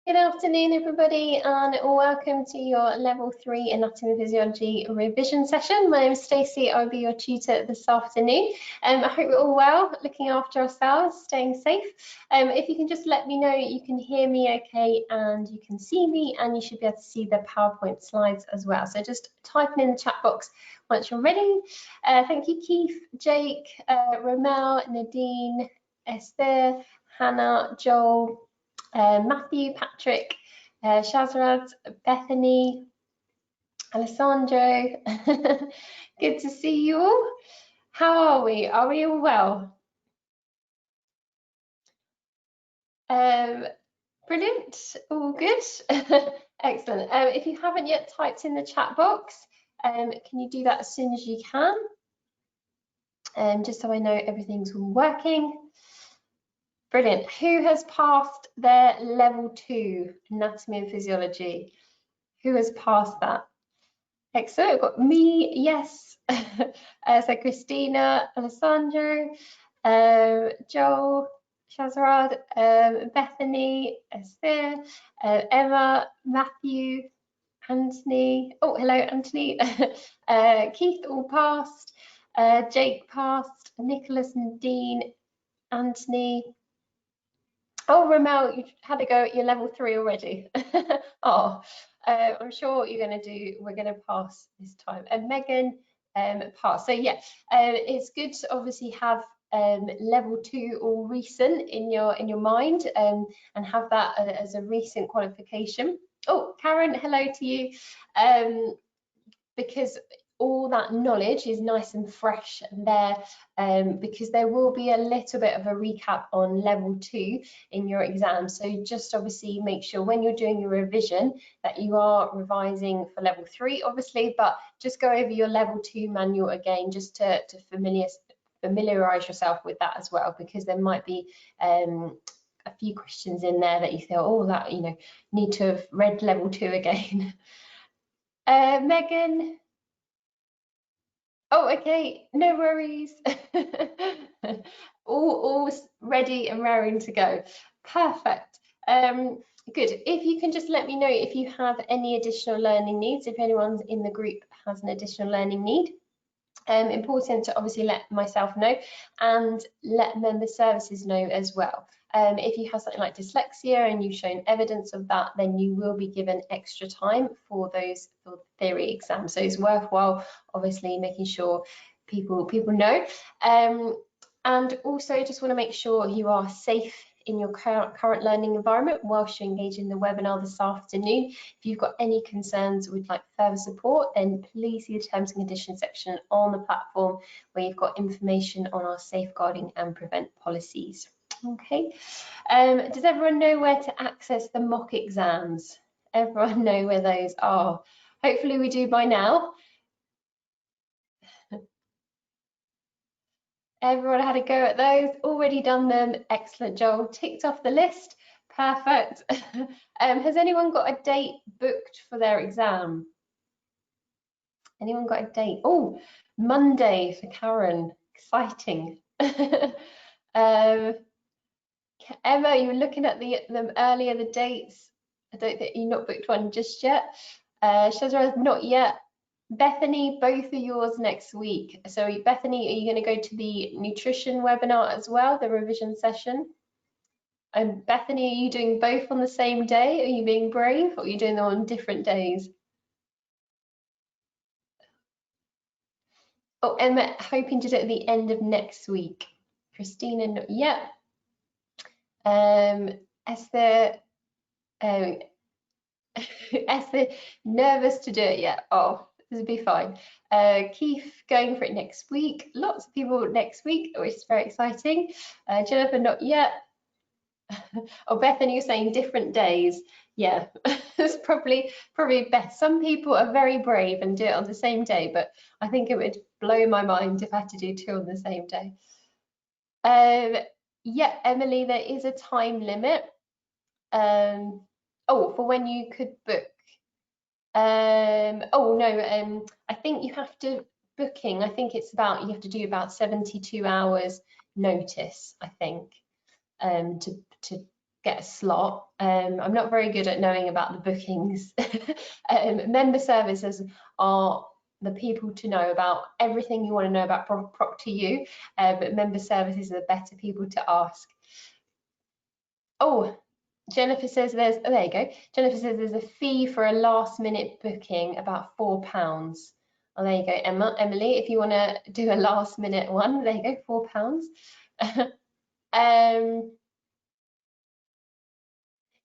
Good afternoon, everybody, and welcome to your Level 3 Anatomy and Physiology revision session. My name is Stacey. I'll be your tutor this afternoon. I hope we're all well, looking after ourselves, staying safe. If you can just let me know you can hear me okay and you can see me, and you should be able to see the PowerPoint slides as well. So just type in the chat box once you're ready. Thank you, Keith, Jake, Romel, Nadine, Esther, Hannah, Joel, Matthew, Patrick, Shazrad, Bethany, Alessandro. Good to see you all. How are we? Are we all well? Brilliant. All good. Excellent. If you haven't yet typed in the chat box, can you do that as soon as you can? Just so I know everything's working. Brilliant. Who has passed their Level 2 Anatomy and Physiology? Who has passed that? Excellent. We've got me, yes. So Christina, Alessandro, Joel, Shazrad, Bethany, Esther, Emma, Matthew, Anthony. Oh, hello, Anthony. Keith all passed. Jake passed. Nicholas, Nadine, Anthony. Oh, Romel, you've had a go at your Level 3 already. Oh, I'm sure what you're going to do, we're going to pass this time. And Megan passed. So yeah, it's good to obviously have Level 2 or recent in your mind, and have that as a recent qualification. Oh, Karen, hello to you. Because all that knowledge is nice and fresh there, because there will be a little bit of a recap on Level 2 in your exam. So just obviously make sure when you're doing your revision that you are revising for Level 3, obviously, but just go over your Level 2 manual again, just to familiarize yourself with that as well, because there might be a few questions in there that you feel, oh, that, you know, need to have read Level 2 again. Megan. Oh, okay, no worries. all ready and raring to go. Perfect. Good. If you can just let me know if you have any additional learning needs, if anyone in the group has an additional learning need. Important to obviously let myself know and let member services know as well. If you have something like dyslexia and you've shown evidence of that, then you will be given extra time for those theory exams. So it's worthwhile, obviously, making sure people know. And also just want to make sure you are safe in your current learning environment whilst you engage in the webinar this afternoon. If you've got any concerns or would like further support, then please see the terms and conditions section on the platform where you've got information on our safeguarding and prevent policies. Okay, does everyone know where to access the mock exams? Everyone know where those are? Hopefully we do by now. Everyone had a go at those, already done them. Excellent, Joel, ticked off the list. Perfect. Has anyone got a date booked for their exam? Anyone got a date? Oh, Monday for Karen, exciting. Emma, you were looking at them earlier, the dates. I don't think you've not booked one just yet. Shazra, not yet. Bethany, both are yours next week. So Bethany, are you going to go to the nutrition webinar as well, the revision session? And Bethany, are you doing both on the same day? Are you being brave, or are you doing them on different days? Oh, Emma, hoping to do it at the end of next week. Christina, not yet. Esther, Esther, nervous to do it yet. Oh, this will be fine. Keith, going for it next week. Lots of people next week, which is very exciting. Jennifer, not yet. Oh, Bethany, you're saying different days. Yeah, it's probably best. Some people are very brave and do it on the same day, but I think it would blow my mind if I had to do two on the same day. Yeah, Emily, there is a time limit. Oh, for when you could book. Oh no, I think you have to booking. I think it's about, you have to do about 72 hours notice, I think, to get a slot. I'm not very good at knowing about the bookings. Member services are the people to know about everything you want to know about Proctor-U, but member services are the better people to ask. Oh, Jennifer says there's, oh, there you go. Jennifer says there's a fee for a last minute booking, about £4. Oh, there you go, Emily, if you want to do a last minute one, there you go, £4.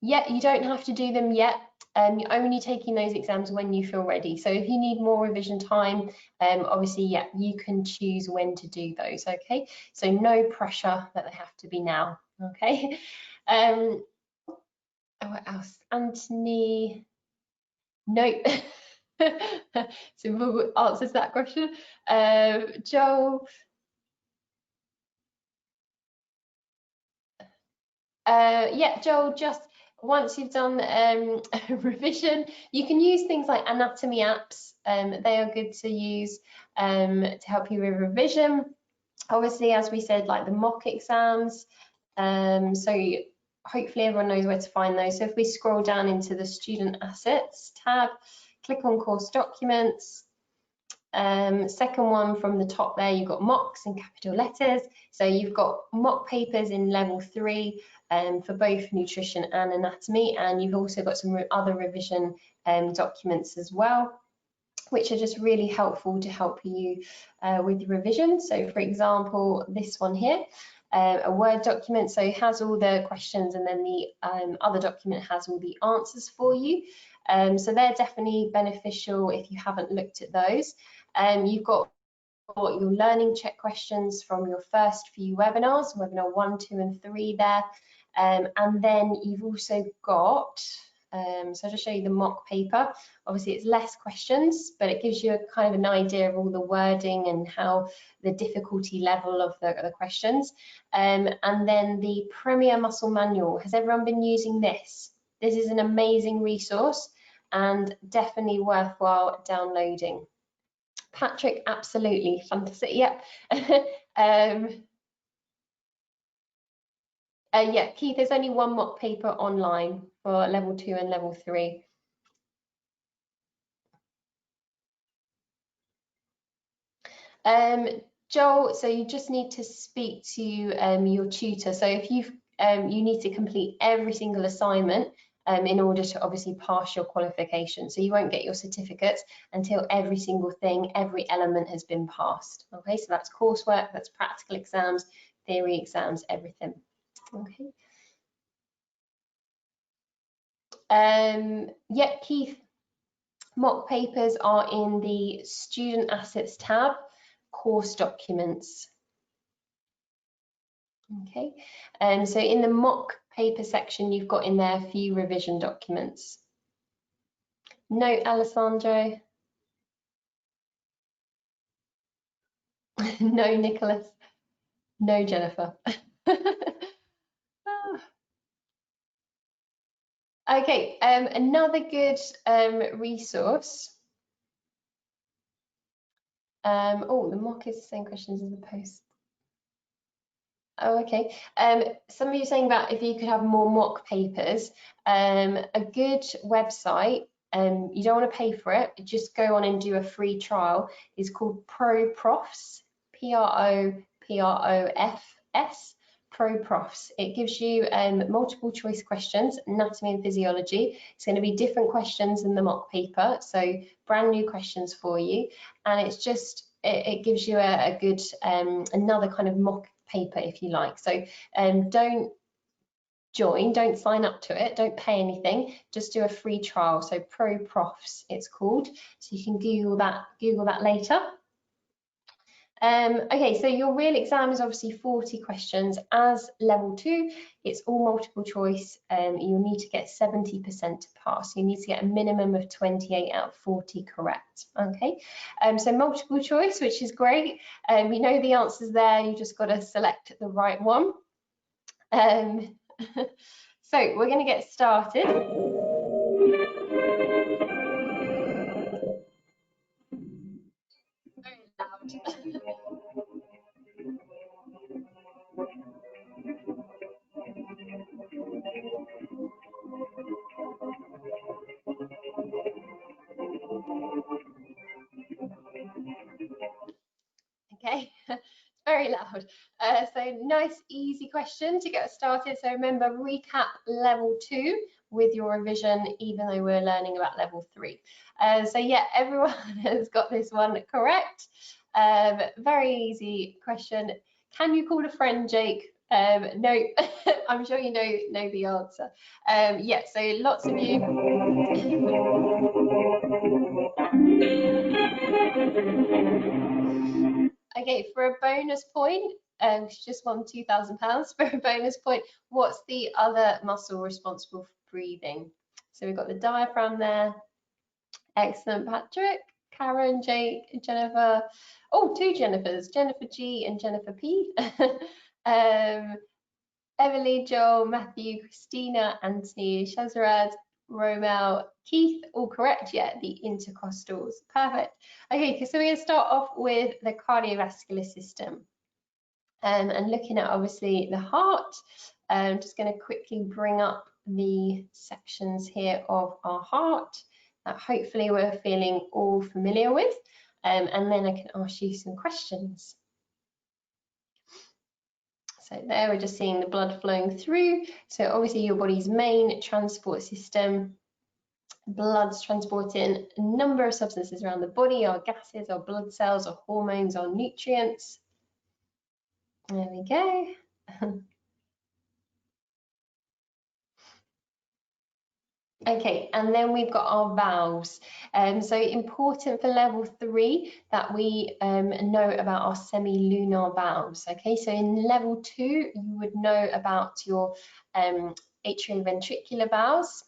Yeah, you don't have to do them yet. You're only taking those exams when you feel ready. So if you need more revision time, obviously, yeah, you can choose when to do those, okay? So no pressure that they have to be now, okay? What else? Anthony, no. So Google answers that question. Joel, yeah, Joel, just once you've done revision, you can use things like anatomy apps. They are good to use to help you with revision. Obviously, as we said, like the mock exams. So hopefully everyone knows where to find those. So if we scroll down into the student assets tab, click on course documents. Second one from the top there, you've got mocks in capital letters. So you've got mock papers in level 3 for both nutrition and anatomy, and you've also got some other revision documents as well, which are just really helpful to help you with revision. So for example, this one here, a Word document, so it has all the questions, and then the other document has all the answers for you. So they're definitely beneficial if you haven't looked at those. You've got your learning check questions from your first few webinars, webinar 1, 2 and 3 there. And then you've also got, so I'll just show you the mock paper. Obviously it's less questions, but it gives you a kind of an idea of all the wording and how the difficulty level of the questions. And then the Premier Muscle Manual. Has everyone been using this? This is an amazing resource and definitely worthwhile downloading. Patrick, absolutely, fantastic, yep. Yeah, Keith, there's only one mock paper online for level 2 and level 3. Joel, so you just need to speak to your tutor. So if you need to complete every single assignment in order to obviously pass your qualification. So you won't get your certificates until every single thing, every element has been passed. Okay, so that's coursework, that's practical exams, theory exams, everything. Okay. Yeah, Keith, mock papers are in the student assets tab, course documents. Okay, so in the mock paper section, you've got in there a few revision documents. No, Alessandro. No, Nicholas. No, Jennifer. Okay, another good resource. Oh, the mock is the same questions as the post. Oh, okay. Some of you saying about if you could have more mock papers. A good website, you don't want to pay for it, just go on and do a free trial, is called ProProfs, P-R-O-P-R-O-F-S, ProProfs. It gives you multiple choice questions, anatomy and physiology. It's going to be different questions than the mock paper, so brand new questions for you, and it's just, it gives you a good, another kind of mock paper if you like. So don't sign up to it, don't pay anything, just do a free trial. So ProProfs it's called, so you can Google that later. Okay, so your real exam is obviously 40 questions. As level 2, it's all multiple choice. You'll need to get 70% to pass. You need to get a minimum of 28 out of 40 correct. Okay, so multiple choice, which is great. You know the answers there, you just got to select the right one. So we're going to get started. Very loud. very loud. So nice, easy question to get us started. So remember, recap level 2 with your revision, even though we're learning about level 3. So yeah, everyone has got this one correct. Very easy question. Can you call a friend, Jake? No, I'm sure you know the answer. Yeah, so lots of you. Okay, for a bonus point, she just won £2,000. For a bonus point, what's the other muscle responsible for breathing? So we've got the diaphragm there. Excellent, Patrick, Karen, Jake, Jennifer. Oh, two Jennifers, Jennifer G and Jennifer P. Emily, Joel, Matthew, Christina, Anthony, Shazarad, Romel, Keith, all correct. Yeah, the intercostals. Perfect. Okay, so we're going to start off with the cardiovascular system. And looking at obviously the heart, I'm just going to quickly bring up the sections here of our heart that hopefully we're feeling all familiar with, and then I can ask you some questions. So there we're just seeing the blood flowing through. So obviously your body's main transport system. Blood's transporting a number of substances around the body, our gases, our blood cells, our hormones, our nutrients. There we go. Okay, and then we've got our valves. So important for level 3 that we know about our semilunar valves. Okay, so in level 2 you would know about your atrioventricular valves.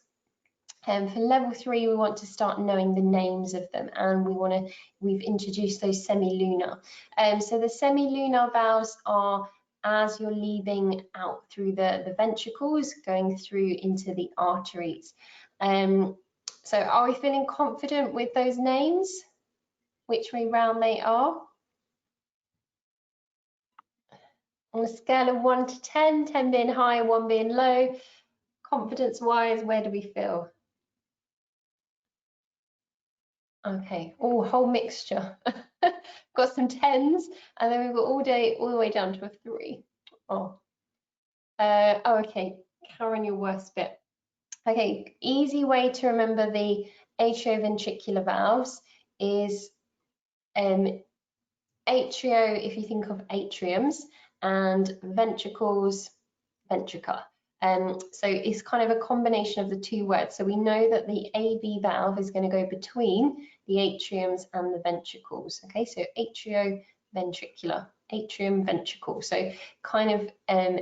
For level 3 we want to start knowing the names of them, and we've introduced those semilunar. So the semilunar valves are as you're leaving out through the ventricles, going through into the arteries. So are we feeling confident with those names? Which way round they are? On a scale of 1 to 10, 10 being high, 1 being low, confidence-wise, where do we feel? Okay, oh, whole mixture. Got some 10s, and then we've got all the way down to a 3. Oh, okay, Karen, your worst bit. Okay, easy way to remember the atrioventricular valves is atrio, if you think of atriums, and ventricles, ventrica. So it's kind of a combination of the two words. So we know that the AV valve is going to go between the atriums and the ventricles. Okay, so atrioventricular, atrium, ventricle. So kind of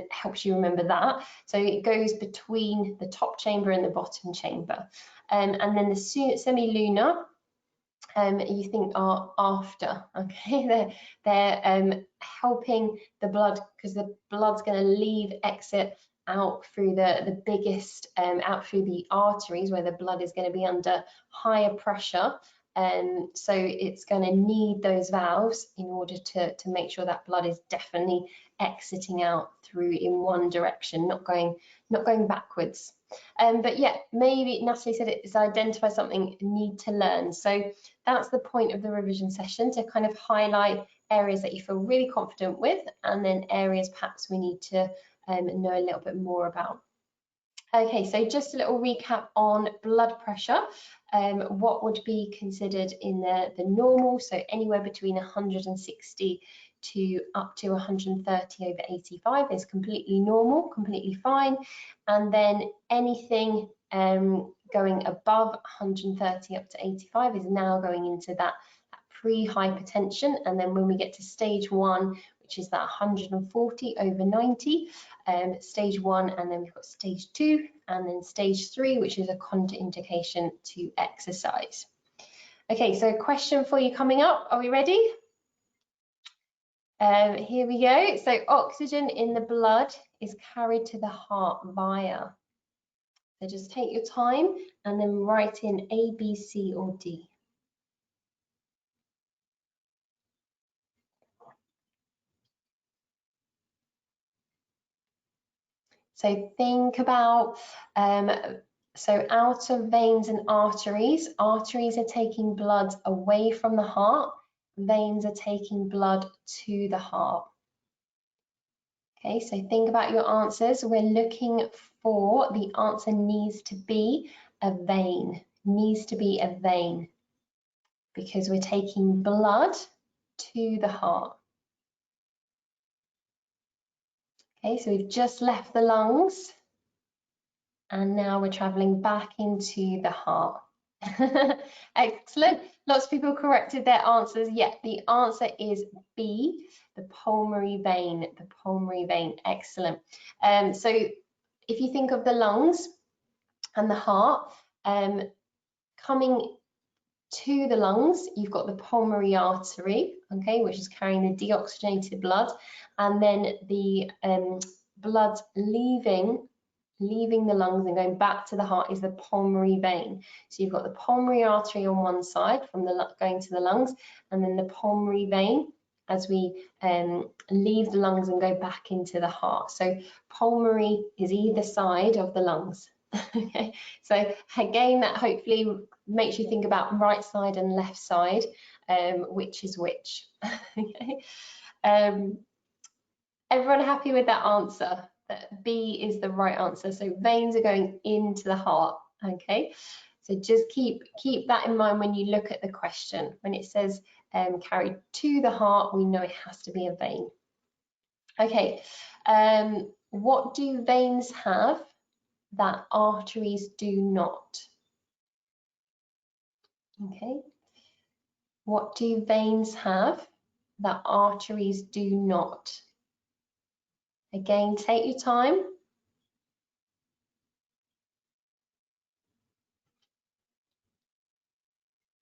helps you remember that. So it goes between the top chamber and the bottom chamber. And then the semilunar, you think are after. Okay, they're helping the blood, because the blood's going to exit out through the biggest, out through the arteries where the blood is going to be under higher pressure. So it's going to need those valves in order to make sure that blood is definitely exiting out through in one direction, not going backwards. But yeah, maybe Natalie said it's identify something you need to learn. So that's the point of the revision session, to kind of highlight areas that you feel really confident with, and then areas perhaps we need to know a little bit more about. Okay, so just a little recap on blood pressure. What would be considered in the normal, so anywhere between 160 to up to 130 over 85 is completely normal, completely fine. And then anything going above 130 up to 85 is now going into that pre-hypertension. And then when we get to stage 1, which is that 140 over 90, stage 1, and then we've got stage 2, and then stage 3, which is a contraindication to exercise. Okay, so question for you coming up. Are we ready? Here we go. So oxygen in the blood is carried to the heart via. So just take your time and then write in A, B, C, or D. So think about, so outer veins and arteries. Arteries are taking blood away from the heart. Veins are taking blood to the heart. Okay, so think about your answers. We're looking for, the answer needs to be a vein, needs to be a vein, because we're taking blood to the heart. Okay, so we've just left the lungs and now we're traveling back into the heart. Excellent. Lots of people corrected their answers. Yeah, the answer is B, the pulmonary vein. The pulmonary vein. Excellent. So if you think of the lungs and the heart, coming to the lungs, you've got the pulmonary artery, okay, which is carrying the deoxygenated blood, and then the blood leaving the lungs and going back to the heart is the pulmonary vein. So you've got the pulmonary artery on one side from the going to the lungs, and then the pulmonary vein as we leave the lungs and go back into the heart. So pulmonary is either side of the lungs. Okay, so again, that hopefully makes you think about right side and left side, which is which. Okay. Everyone happy with that answer? That B is the right answer. So veins are going into the heart. Okay, so just keep that in mind when you look at the question. When it says carried to the heart, we know it has to be a vein. Okay, what do veins have that arteries do not? Okay, what do veins have that arteries do not? Again, take your time.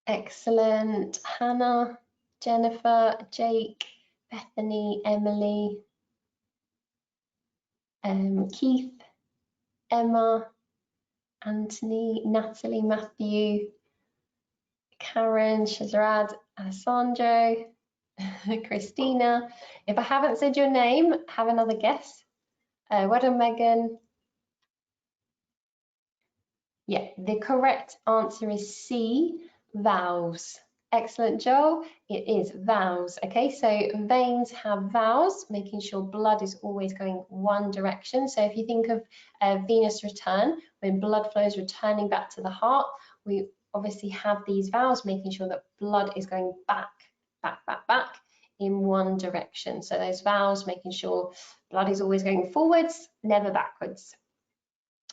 Excellent. Hannah, Jennifer, Jake, Bethany, Emily, Keith, Emma, Anthony, Natalie, Matthew, Karen, Shazrad, Alessandro, Christina. If I haven't said your name, have another guess. Well done, Megan. Yeah, the correct answer is C, valves. Excellent, Joel. It is valves. Okay, so veins have valves, making sure blood is always going one direction. So if you think of venous return, when blood flow is returning back to the heart, we obviously have these valves, making sure that blood is going back in one direction. So those valves, making sure blood is always going forwards, never backwards.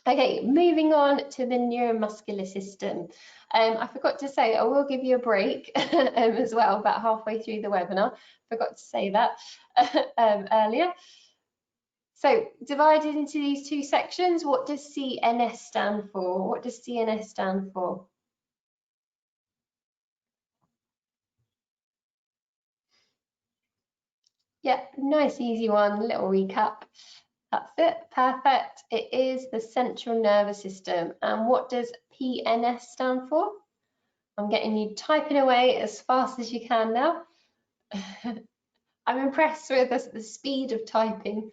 Okay, moving on to the neuromuscular system. I forgot to say, I will give you a break as well, about halfway through the webinar. Forgot to say that earlier. So divided into these two sections, what does CNS stand for? What does CNS stand for? Yeah, nice easy one, little recap. That's it, perfect. It is the central nervous system. And what does PNS stand for? I'm getting you typing away as fast as you can now. I'm impressed with the speed of typing.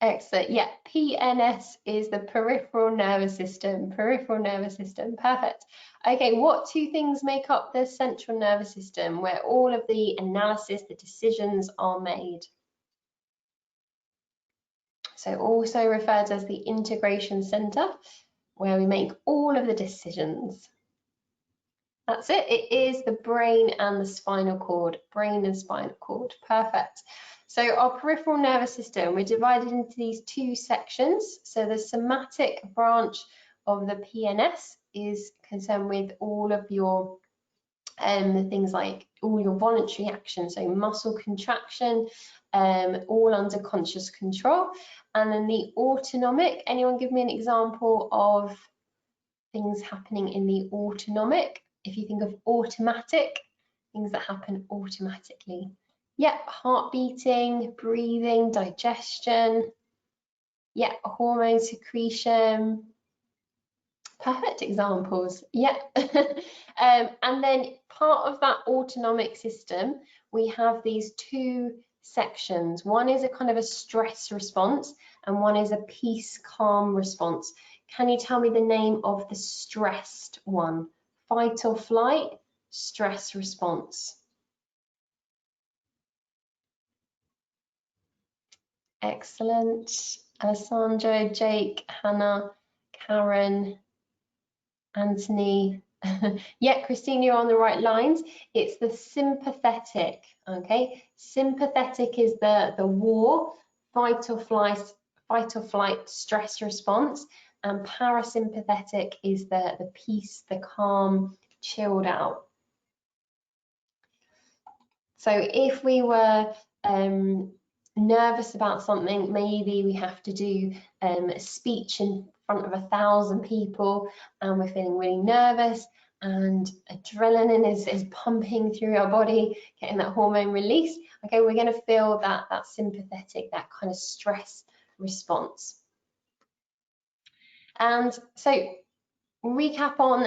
Excellent. Yeah, PNS is the peripheral nervous system. Peripheral nervous system. Perfect. Okay, what two things make up the central nervous system where all of the analysis, the decisions are made? So also referred as the integration center, where we make all of the decisions. That's it. It is the brain and the spinal cord. Brain and spinal cord. Perfect. So our peripheral nervous system, we're divided into these two sections. So the somatic branch of the PNS is concerned with all of your things like all your voluntary actions, so muscle contraction, all under conscious control. And then the autonomic, anyone give me an example of things happening in the autonomic? If you think of automatic, things that happen automatically. Yep, heart beating, breathing, digestion. Yep, hormone secretion. Perfect examples. Yep. And then part of that autonomic system, we have these two sections. One is a kind of a stress response and one is a peace, calm response. Can you tell me the name of the stressed one? Fight or flight, stress response. Excellent. Alessandro, Jake, Hannah, Karen, Anthony. Yeah, Christine, you're on the right lines. It's the sympathetic, okay? Sympathetic is the war, fight or flight stress response, and parasympathetic is the peace, the calm, chilled out. So if we were nervous about something, maybe we have to do a speech in front of 1,000 people and we're feeling really nervous and adrenaline is pumping through our body, getting that hormone release. Okay, we're going to feel that sympathetic, that kind of stress response. And so recap on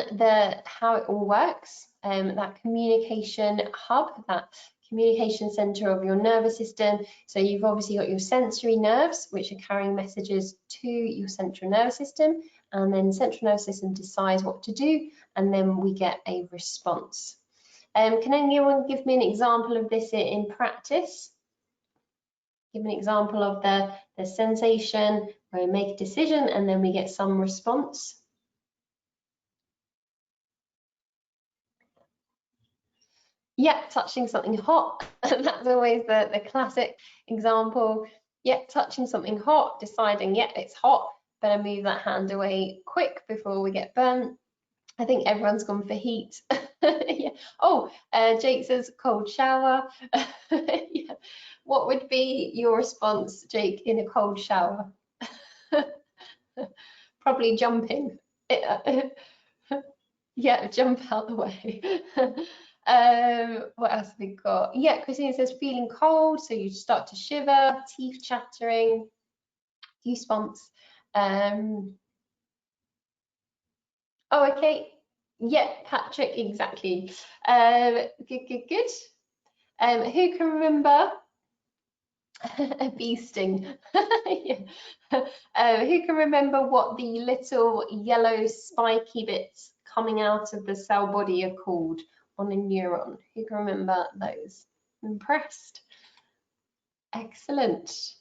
how it all works. That communication hub, that communication center of your nervous system. So you've obviously got your sensory nerves, which are carrying messages to your central nervous system, and then the central nervous system decides what to do, and then we get a response. Can anyone give me an example of this in practice? Give an example of the sensation where we make a decision and then we get some response. Yeah, touching something hot. That's always the classic example. Yeah, touching something hot, deciding, yeah, it's hot, better move that hand away quick before we get burnt. I think everyone's gone for heat. Yeah. Oh, Jake says cold shower. Yeah. What would be your response, Jake, in a cold shower? Probably jumping. Yeah, jump out the way. What else have we got? Yeah, Christina says feeling cold, so you start to shiver, teeth chattering, goosebumps. Oh, okay. Yeah, Patrick, exactly. Good. Who can remember a bee sting? Yeah. Who can remember what the little yellow spiky bits coming out of the cell body are called on a neuron? Who can remember those? Impressed. Excellent.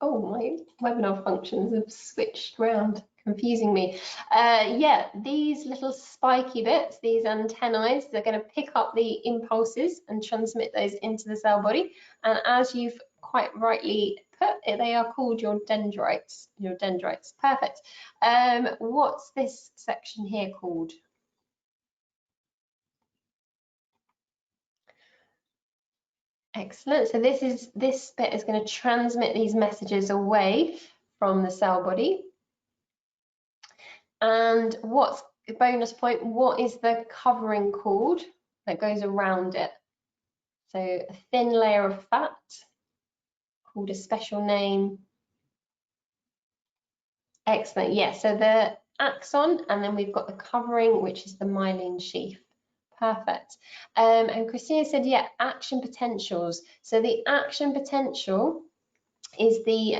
Oh, my webinar functions have switched around, confusing me. Yeah, these little spiky bits, these antennae, they're going to pick up the impulses and transmit those into the cell body. And as you've quite rightly put, they are called your dendrites. Your dendrites, perfect. What's this section here called? Excellent. So this bit is going to transmit these messages away from the cell body. And what's a bonus point? What is the covering called that goes around it? So a thin layer of fat called a special name. Excellent. Yeah. So the axon, and then we've got the covering, which is the myelin sheath. Perfect. And Christina said, yeah, action potentials. So the action potential is the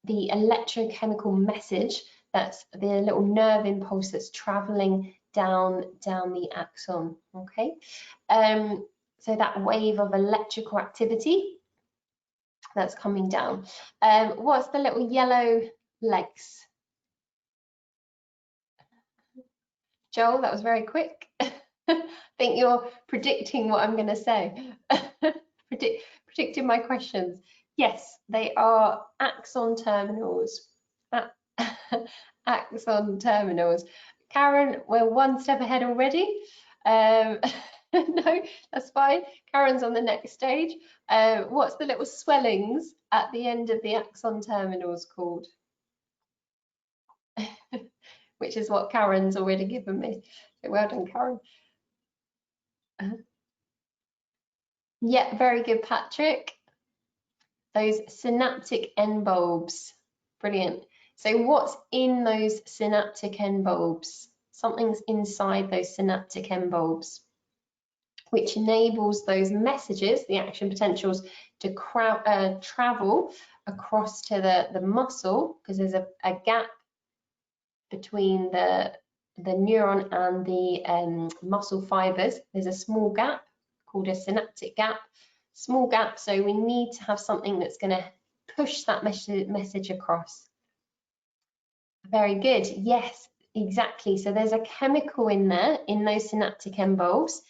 electrochemical message, that's the little nerve impulse that's traveling down the axon. Okay, so that wave of electrical activity that's coming down. What's the little yellow legs? Joel, that was very quick. I think you're predicting what I'm going to say. Predicting my questions. Yes, they are axon terminals. Axon terminals. Karen, we're one step ahead already. No, that's fine. Karen's on the next stage. What's the little swellings at the end of the axon terminals called? Which is what Karen's already given me. So well done, Karen. Yeah, very good, Patrick. Those synaptic end bulbs. Brilliant. So what's in those synaptic end bulbs? Something's inside those synaptic end bulbs, which enables those messages, the action potentials, to travel across to the muscle, because there's a gap between the neuron and the muscle fibers. There's a small gap called a synaptic gap. small gap, so we need to have something that's going to push that message across. Very good. Yes, exactly. So there's a chemical in there, in those synaptic embols,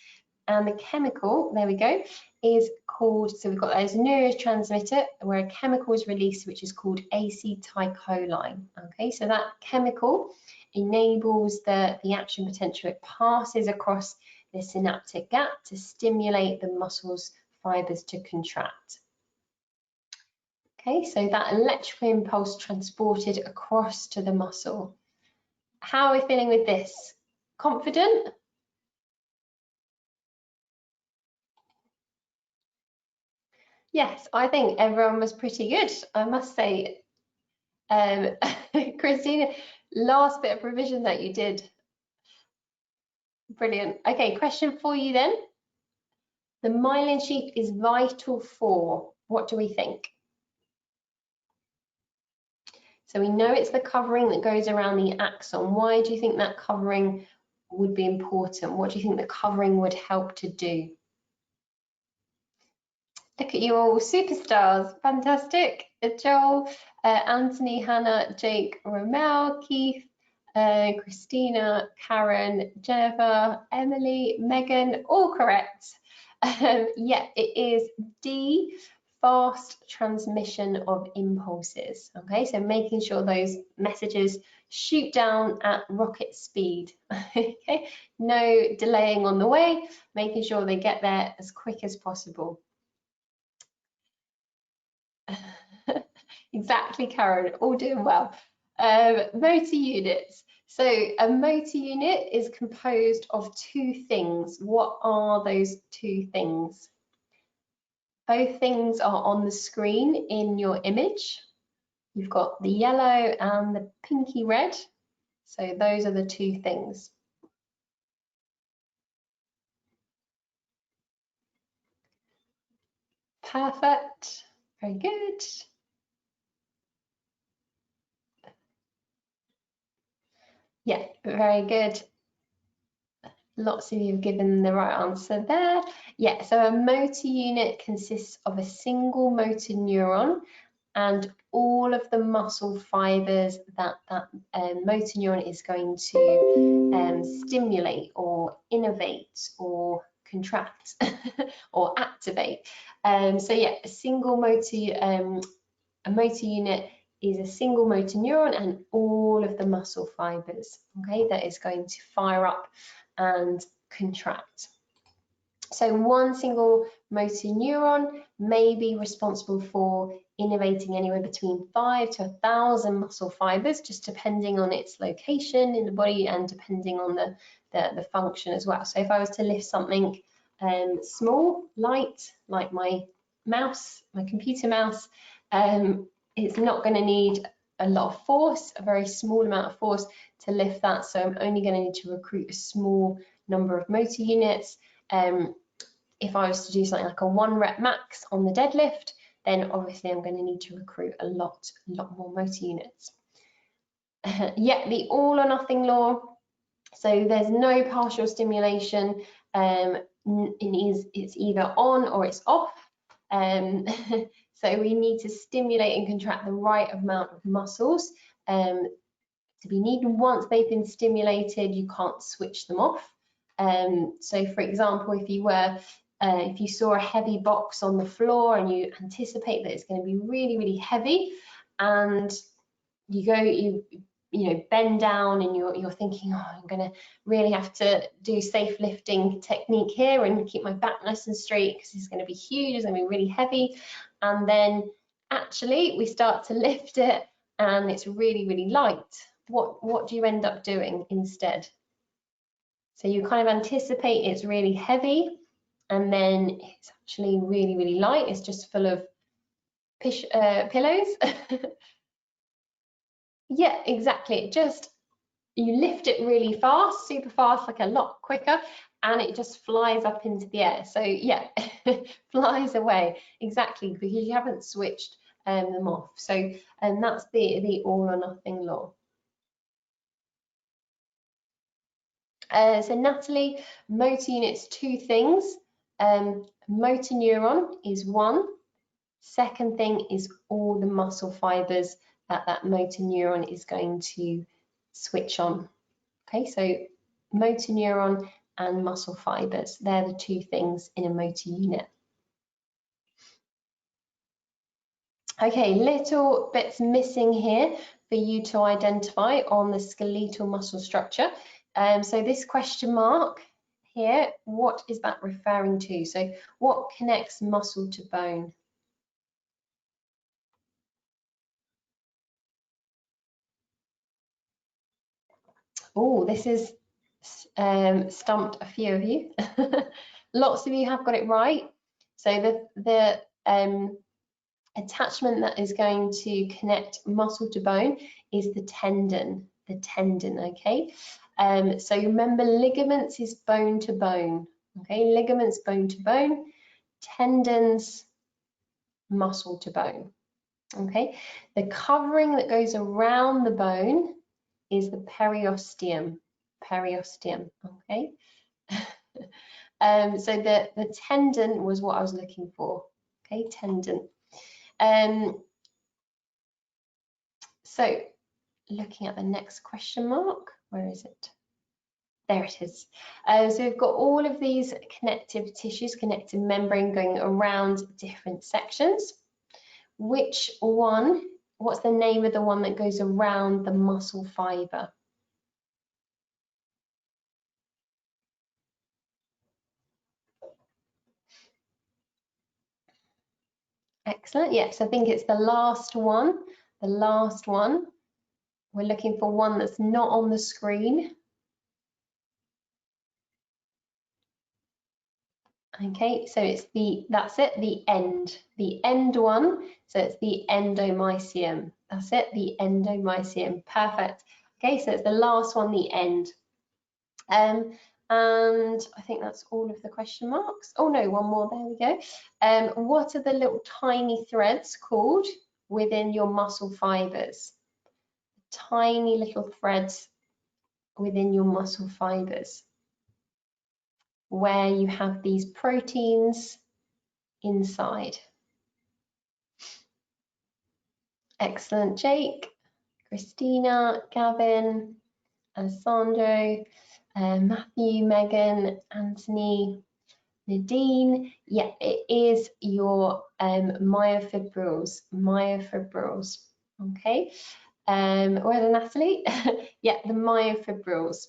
and the chemical, there we go, is called, so we've got those neurotransmitter where a chemical is released which is called acetylcholine. Okay, so that chemical enables the action potential. It passes across the synaptic gap to stimulate the muscle's fibers to contract. Okay, so that electrical impulse transported across to the muscle. How are we feeling with this? Confident? Yes, I think everyone was pretty good, I must say. Christina, last bit of revision that you did. Brilliant. Okay, question for you then. The myelin sheath is vital for, what do we think? So we know it's the covering that goes around the axon. Why do you think that covering would be important? What do you think the covering would help to do? Look at you all, superstars, fantastic. Joel, Anthony, Hannah, Jake, Romel, Keith, Christina, Karen, Jennifer, Emily, Megan, all correct. Yeah, it is D, fast transmission of impulses. Okay, so making sure those messages shoot down at rocket speed. Okay, no delaying on the way, making sure they get there as quick as possible. Exactly, Karen, all doing well. Motor units. So a motor unit is composed of two things. What are those two things? Both things are on the screen in your image. You've got the yellow and the pinky red. So those are the two things. Perfect, very good. Yeah, very good. Lots of you have given the right answer there. Yeah, so a motor unit consists of a single motor neuron and all of the muscle fibers that motor neuron is going to stimulate or innervate or contract or activate. So yeah, a motor unit is a single motor neuron and all of the muscle fibers, okay, that is going to fire up and contract. So one single motor neuron may be responsible for innervating anywhere between 5 to 1,000 muscle fibers, just depending on its location in the body and depending on the function as well. So if I was to lift something small, light, like my mouse, my computer mouse, it's not going to need a lot of force, a very small amount of force to lift that. So I'm only going to need to recruit a small number of motor units. If I was to do something like a 1 rep max on the deadlift, then obviously I'm going to need to recruit a lot more motor units. Yeah, the all or nothing law. So there's no partial stimulation. It's either on or it's off. So we need to stimulate and contract the right amount of muscles to be needed. Once they've been stimulated, you can't switch them off. So for example, if you saw a heavy box on the floor and you anticipate that it's going to be really heavy, and you bend down and you're thinking, oh, I'm going to really have to do safe lifting technique here and keep my back nice and straight because it's going to be huge, it's going to be really heavy. And then actually we start to lift it and it's really light. What do you end up doing instead? So you kind of anticipate it's really heavy and then it's actually really light. It's just full of pillows. Yeah, exactly. You lift it really fast, super fast, like a lot quicker, and it just flies up into the air. So yeah, flies away, exactly, because you haven't switched them off. So, and that's the all or nothing law. So Natalie, motor units, two things. Motor neuron is one. Second thing is all the muscle fibers that motor neuron is going to switch on. Okay, so motor neuron and muscle fibers, they're the two things in a motor unit. Okay, little bits missing here for you to identify on the skeletal muscle structure. So this question mark here, what is that referring to? So what connects muscle to bone? Oh, this is stumped a few of you. Lots of you have got it right. So the attachment that is going to connect muscle to bone is the tendon, okay? So remember, ligaments is bone to bone, okay? Ligaments, bone to bone, tendons, muscle to bone, okay? The covering that goes around the bone is the periosteum, okay? So the tendon was what I was looking for, okay, tendon. So looking at the next question mark, where is it? There it is. So we've got all of these connective tissues, connective membrane going around different sections. Which one, what's the name of the one that goes around the muscle fiber? Excellent, yes, I think it's the last one. The last one. We're looking for one that's not on the screen. Okay, so it's that's it, the end one. So it's the endomysium. That's it, the endomysium. Perfect. Okay, so it's the last one, the end. And I think that's all of the question marks. Oh no, one more, there we go. What are the little tiny threads called within your muscle fibers? Tiny little threads within your muscle fibers, where you have these proteins inside. Excellent, Jake, Christina, Gavin, Alessandro, Matthew, Megan, Anthony, Nadine. Yeah, it is your myofibrils. Okay. Where's Natalie? Yeah, the myofibrils.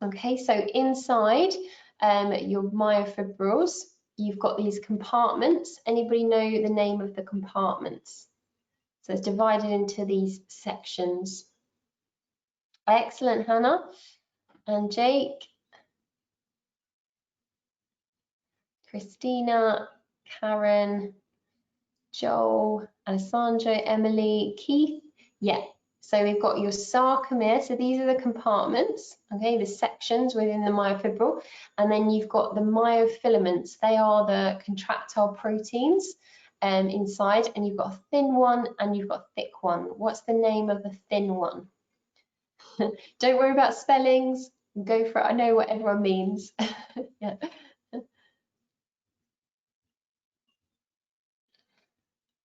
Okay, so inside your myofibrils, you've got these compartments. Anybody know the name of the compartments? So it's divided into these sections. Excellent, Hannah and Jake, Christina, Karen, Joel, Alessandro, Emily, Keith. Yeah, so we've got your sarcomere. So these are the compartments, okay, the sections within the myofibril. And then you've got the myofilaments. They are the contractile proteins inside. And you've got a thin one and you've got a thick one. What's the name of the thin one? Don't worry about spellings. Go for it. I know what everyone means. Yeah.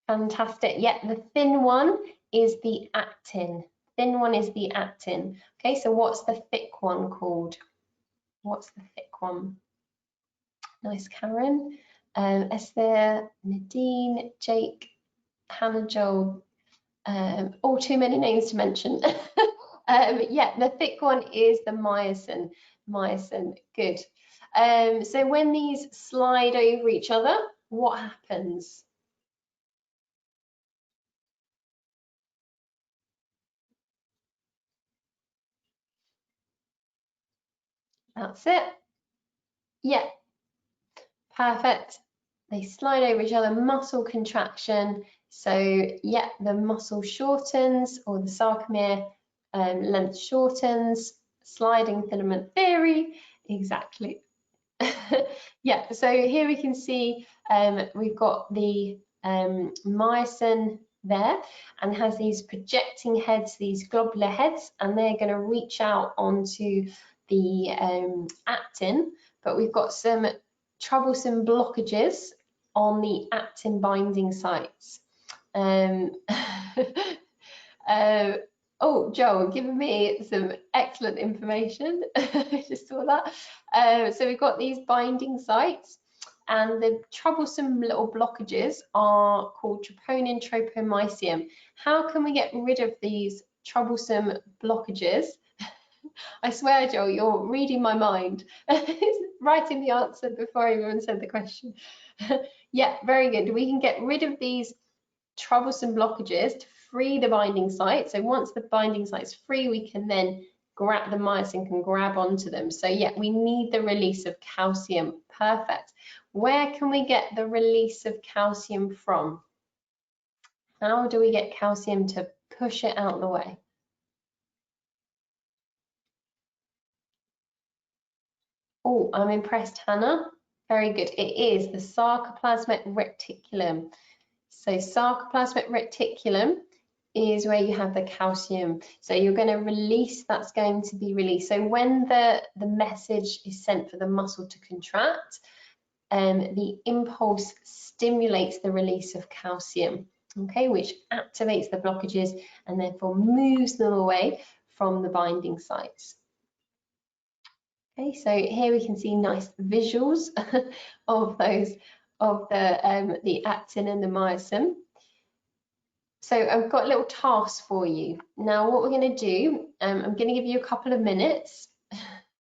Fantastic. Yeah, the thin one is the actin. Thin one is the actin. Okay, so what's the thick one called? What's the thick one? Nice, Karen. Esther, Nadine, Jake, Hannah, Joel. All too many names to mention. Yeah, the thick one is the myosin. Myosin, good. So when these slide over each other, what happens? That's it. Yeah, perfect. They slide over each other, muscle contraction. So yeah, the muscle shortens, or the sarcomere length shortens. Sliding filament theory, exactly. Yeah, so here we can see we've got the myosin there, and has these projecting heads, these globular heads, and they're going to reach out onto the actin. But we've got some troublesome blockages on the actin binding sites. Oh, Joel, giving me some excellent information. I just saw that. So we've got these binding sites, and the troublesome little blockages are called troponin tropomycium. How can we get rid of these troublesome blockages? I swear, Joel, you're reading my mind. Writing the answer before I even said the question. Yeah, very good. We can get rid of these troublesome blockages to free the binding site. So once the binding site's free, we can then grab the myosin, can grab onto them. So yeah, we need the release of calcium. Perfect. Where can we get the release of calcium from? How do we get calcium to push it out of the way? Oh, I'm impressed, Hannah. Very good. It is the sarcoplasmic reticulum. So sarcoplasmic reticulum is where you have the calcium. So you're going to release, that's going to be released. So when the message is sent for the muscle to contract, the impulse stimulates the release of calcium, okay, which activates the blockages and therefore moves them away from the binding sites. Okay, so here we can see nice visuals of those, of the actin and the myosin. So I've got a little task for you. Now what we're going to do, I'm going to give you a couple of minutes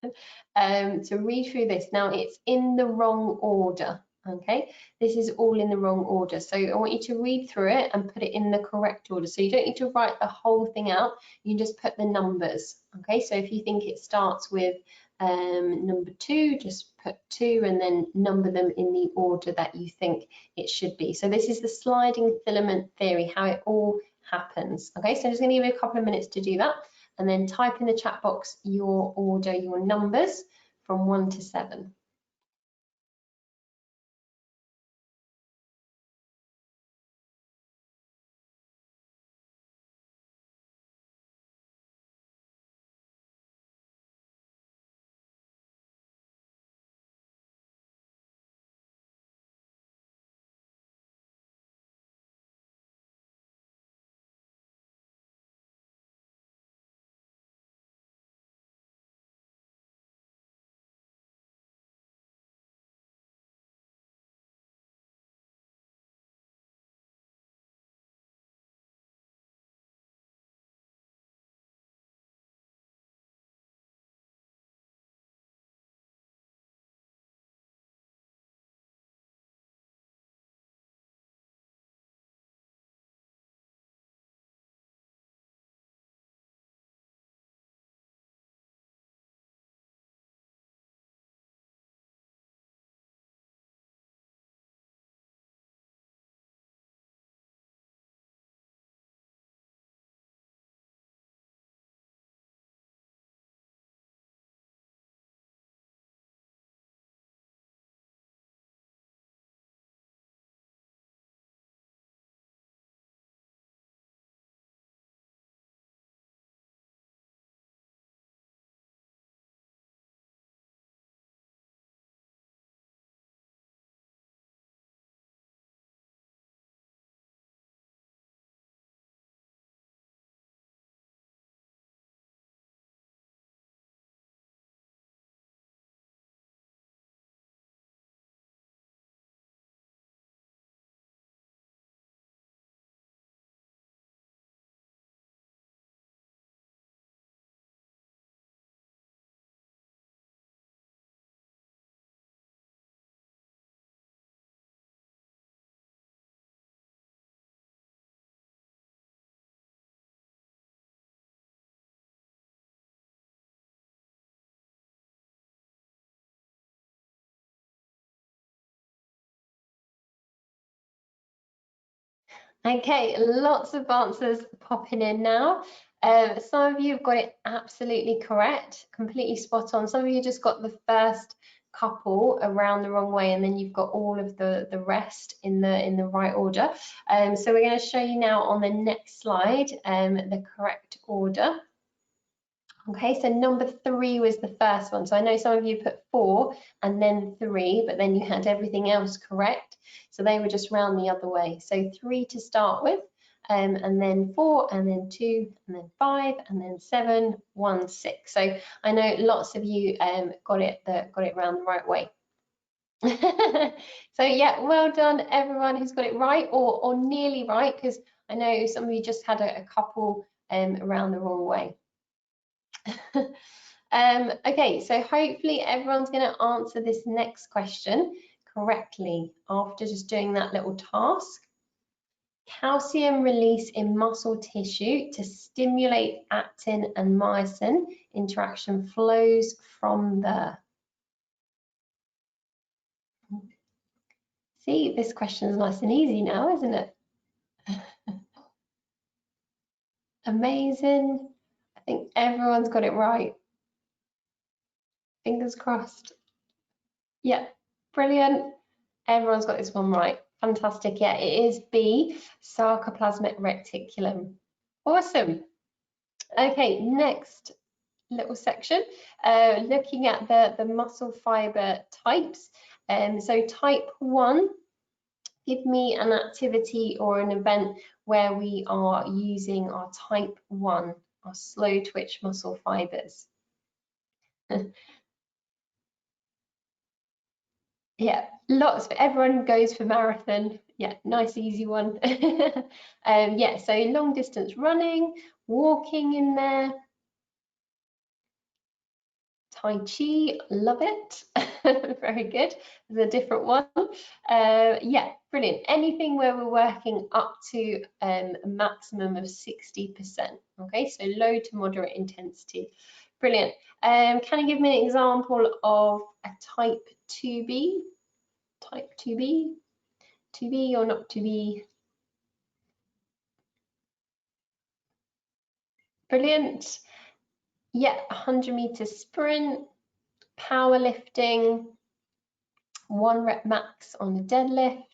to read through this. Now it's in the wrong order, okay? This is all in the wrong order. So I want you to read through it and put it in the correct order. So you don't need to write the whole thing out, you just put the numbers, okay? So if you think it starts with number 2, just put 2 and then number them in the order that you think it should be. So this is the sliding filament theory, how it all happens. Okay, so I'm just going to give you a couple of minutes to do that, and then type in the chat box your order, your numbers from 1 to 7. Okay, lots of answers popping in now. Some of you have got it absolutely correct, completely spot on. Some of you just got the first couple around the wrong way, and then you've got all of the rest in the right order. So we're going to show you now on the next slide the correct order Okay, so number 3 was the first one. So I know some of you put 4 and then 3, but then you had everything else correct. So they were just round the other way. So 3 to start with, and then 4, and then 2, and then 5, and then 7, 1, 6. So I know lots of you got it round the right way. So yeah, well done everyone who's got it right or nearly right, because I know some of you just had a couple around the wrong way. Okay, so hopefully everyone's going to answer this next question correctly after just doing that little task. Calcium release in muscle tissue to stimulate actin and myosin interaction flows from the... See, this question is nice and easy now, isn't it? Amazing. I think everyone's got it right. Fingers crossed. Yeah, brilliant. Everyone's got this one right. Fantastic. Yeah, it is B, sarcoplasmic reticulum. Awesome. Okay, next little section, looking at the muscle fiber types. So type 1, give me an activity or an event where we are using our type 1, our slow twitch muscle fibers. Yeah, lots. Everyone goes for marathon. Yeah, nice easy one. Yeah, so long distance running, walking in there. Tai Chi, love it. Very good. There's a different one. Yeah, brilliant. Anything where we're working up to a maximum of 60%. Okay, so low to moderate intensity. Brilliant. Can you give me an example of a type 2B? Type 2B? 2B or not 2B? Brilliant. Yeah, 100-meter sprint, powerlifting, 1 rep max on the deadlift.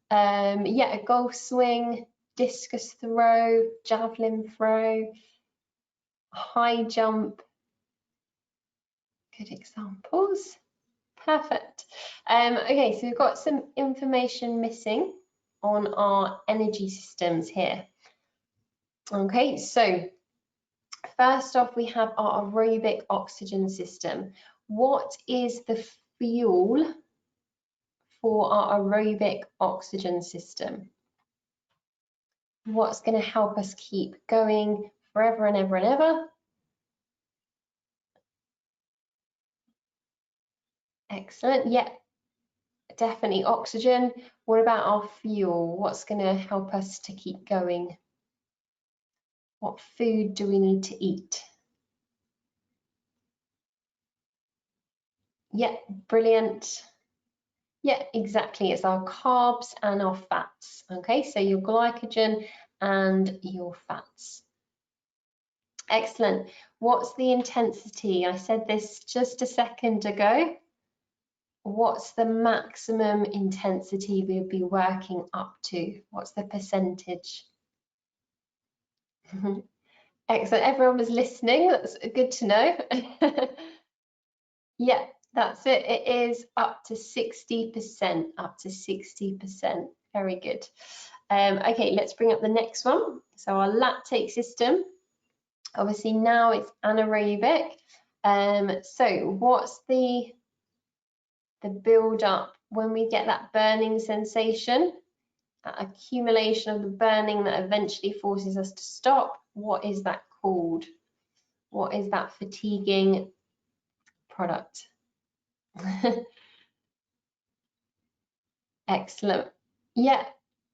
Yeah, a golf swing, discus throw, javelin throw, high jump. Good examples. Perfect. Okay, so we've got some information missing on our energy systems here. Okay, so first off, we have our aerobic oxygen system. What is the fuel for our aerobic oxygen system? What's going to help us keep going forever and ever and ever? Excellent. Yeah, definitely oxygen. What about our fuel? What's going to help us to keep going? What food do we need to eat? Yeah, brilliant. Yeah, exactly. It's our carbs and our fats. Okay, so your glycogen and your fats. Excellent. What's the intensity? I said this just a second ago. What's the maximum intensity we'll be working up to? What's the percentage? Excellent. Everyone was listening. That's good to know. Yeah, that's it. It is up to 60%. Up to 60%. Very good. Okay, let's bring up the next one. So our lactate system. Obviously now it's anaerobic. So what's the build up when we get that burning sensation, that accumulation of the burning that eventually forces us to stop? What is that called? What is that fatiguing product? Excellent. Yeah,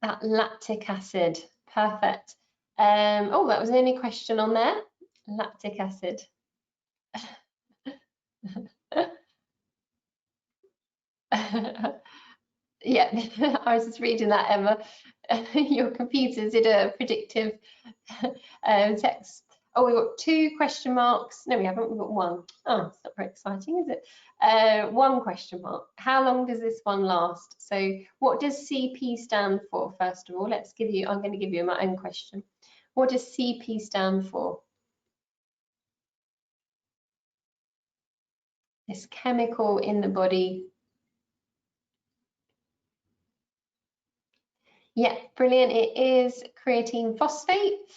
that lactic acid. Perfect. Oh, that was the only question on there. Lactic acid. Yeah, I was just reading that, Emma. Your computer did a predictive text. Oh, we've got 2 question marks. No, we haven't. We've got 1. Oh, it's not very exciting, is it? 1 question mark. How long does this one last? So what does CP stand for, first of all? I'm going to give you my own question. What does CP stand for? this chemical in the body. Yeah, brilliant. It is creatine phosphates.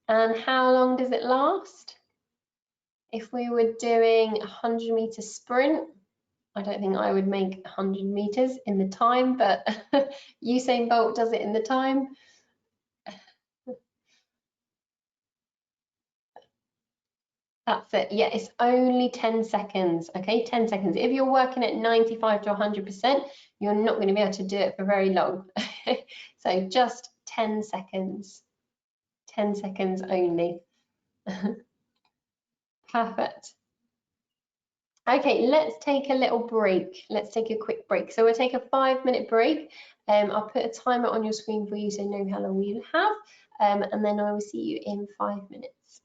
And how long does it last? If we were doing a 100-meter sprint, I don't think I would make 100 meters in the time, but Usain Bolt does it in the time. That's it. Yeah, it's only 10 seconds. Okay, 10 seconds. If you're working at 95 to 100%, you're not going to be able to do it for very long. So just 10 seconds. 10 seconds only. Perfect. Okay, let's take a little break. Let's take a quick break. So we'll take a 5-minute break. I'll put a timer on your screen for you so you know how long we have. And then I will see you in 5 minutes.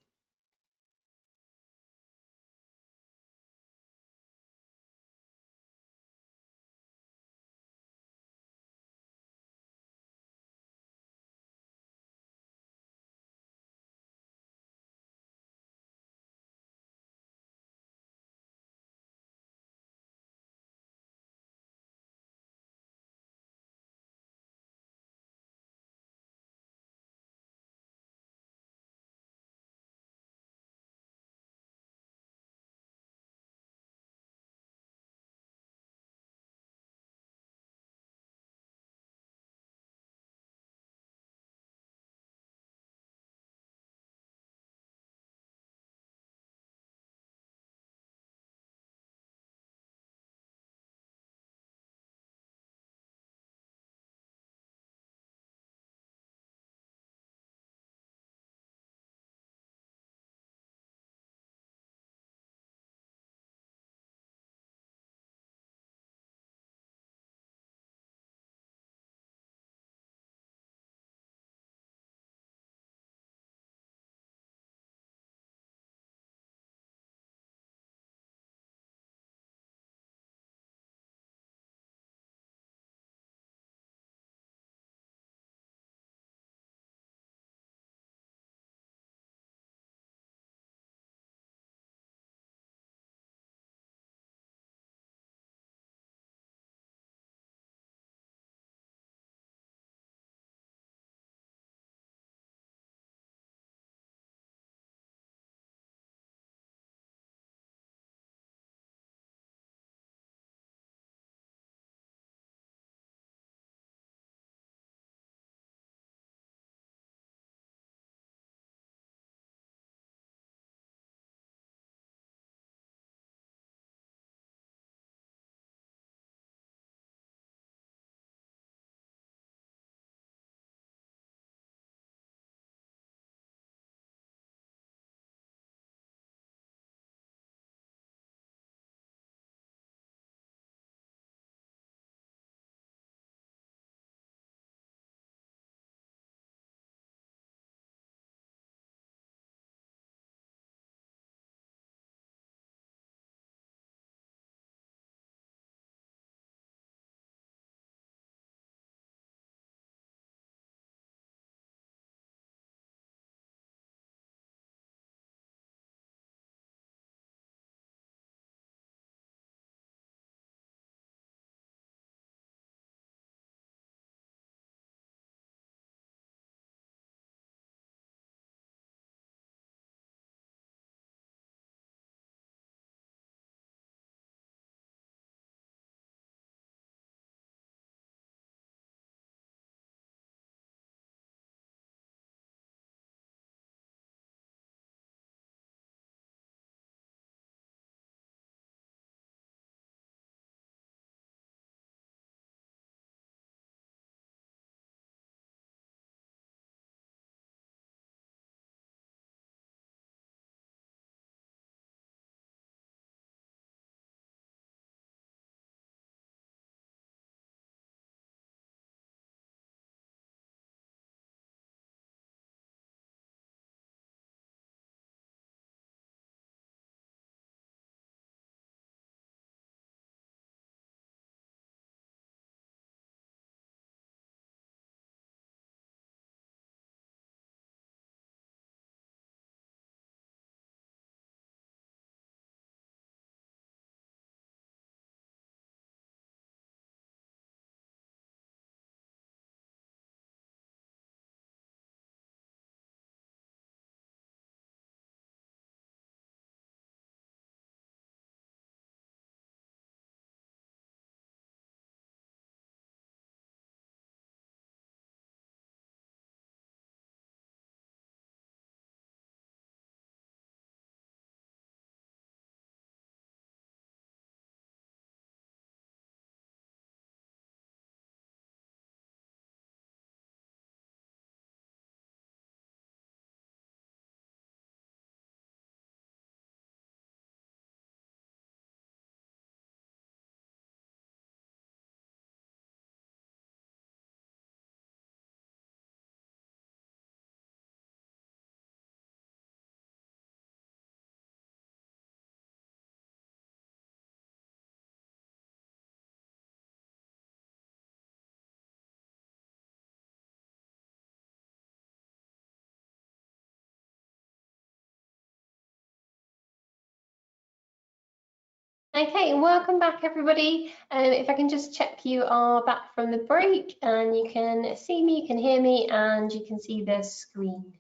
Okay, welcome back everybody. If I can just check you are back from the break and you can see me, you can hear me, and you can see the screen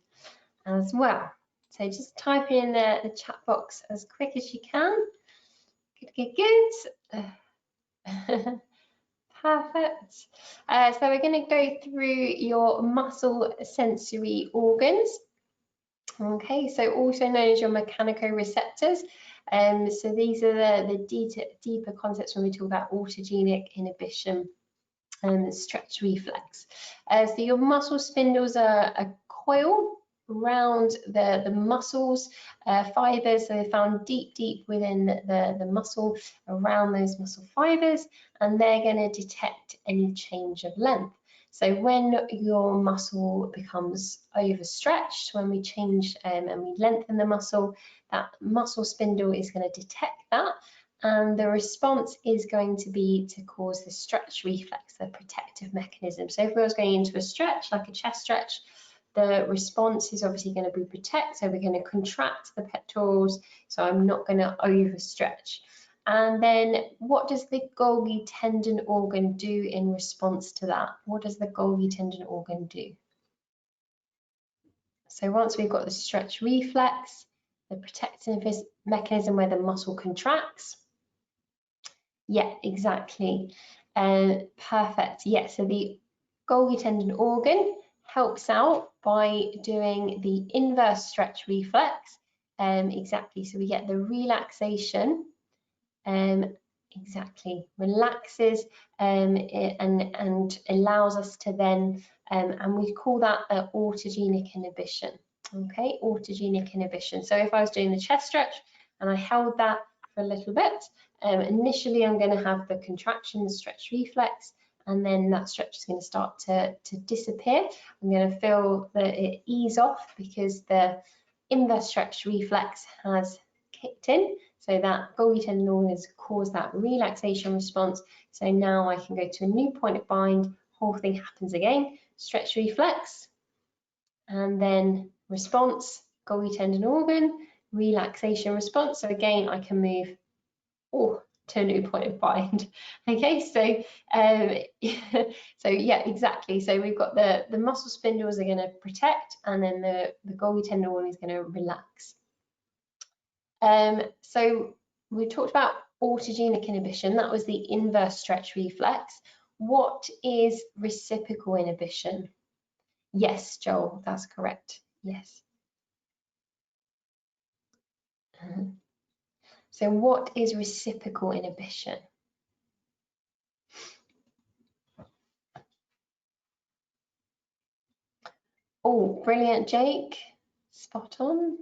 as well. So just type in the chat box as quick as you can. Good. Perfect. So we're going to go through your muscle sensory organs. Okay, so also known as your mechanicoreceptors. So these are the deeper concepts when we talk about autogenic inhibition and stretch reflex. So your muscle spindles are a coil around the muscles, fibers, so they're found deep within the muscle, around those muscle fibers, and they're going to detect any change of length. So when your muscle becomes overstretched, when we change and we lengthen the muscle, that muscle spindle is going to detect that, and the response is going to be to cause the stretch reflex, the protective mechanism. So if we was going into a stretch, like a chest stretch, the response is obviously going to be protect. So we're going to contract the pectorals, so I'm not going to overstretch. And then what does the Golgi tendon organ do in response to that? What does the Golgi tendon organ do? So once we've got the stretch reflex, the protective mechanism where the muscle contracts. Yeah, exactly. Perfect. Yeah, so the Golgi tendon organ helps out by doing the inverse stretch reflex. Exactly. So we get the relaxation. Exactly, relaxes and allows us to then, and we call that autogenic inhibition. Okay, autogenic inhibition. So if I was doing the chest stretch and I held that for a little bit, initially I'm going to have the contraction, the stretch reflex, and then that stretch is going to start to disappear. I'm going to feel that it ease off because the inverse stretch reflex has kicked in. So that Golgi tendon organ has caused that relaxation response. So now I can go to a new point of bind, whole thing happens again, stretch reflex, and then response, Golgi tendon organ, relaxation response. So again, I can move to a new point of bind. Okay, so so yeah, exactly. So we've got the muscle spindles are going to protect, and then the Golgi tendon organ is going to relax. So we talked about autogenic inhibition. That was the inverse stretch reflex. What is reciprocal inhibition? Yes, Joel, that's correct. Yes. So what is reciprocal inhibition? Oh, brilliant, Jake. Spot on.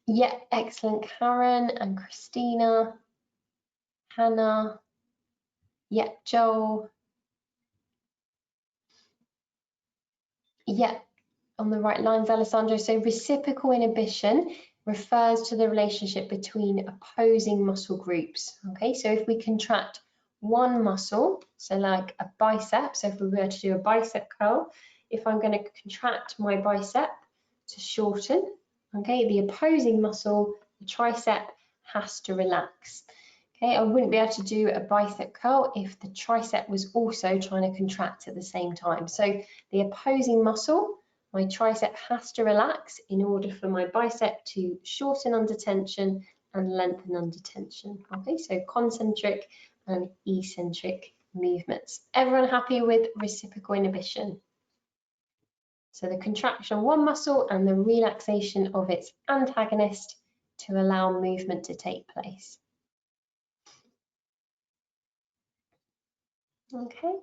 Yeah, excellent, Karen and Christina, Hannah. Yeah, Joel. Yeah, on the right lines, Alessandro. So reciprocal inhibition refers to the relationship between opposing muscle groups. Okay, so if we contract one muscle, so like a bicep, so if we were to do a bicep curl, if I'm going to contract my bicep to shorten, okay, the opposing muscle, the tricep, has to relax. Okay, I wouldn't be able to do a bicep curl if the tricep was also trying to contract at the same time. So the opposing muscle, my tricep, has to relax in order for my bicep to shorten under tension and lengthen under tension. Okay, so concentric and eccentric movements. Everyone happy with reciprocal inhibition? So the contraction of one muscle and the relaxation of its antagonist to allow movement to take place. Okay,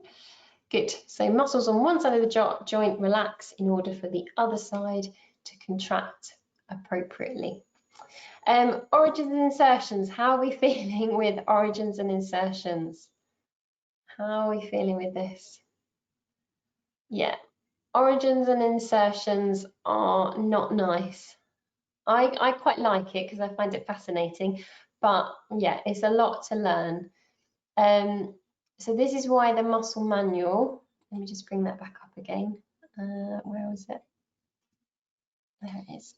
good. So muscles on one side of the joint relax in order for the other side to contract appropriately. Origins and insertions. How are we feeling with origins and insertions? How are we feeling with this? Yeah, origins and insertions are not nice. I quite like it because I find it fascinating, but yeah, it's a lot to learn. So this is why the muscle manual, let me just bring that back up again. Where was it? There it is.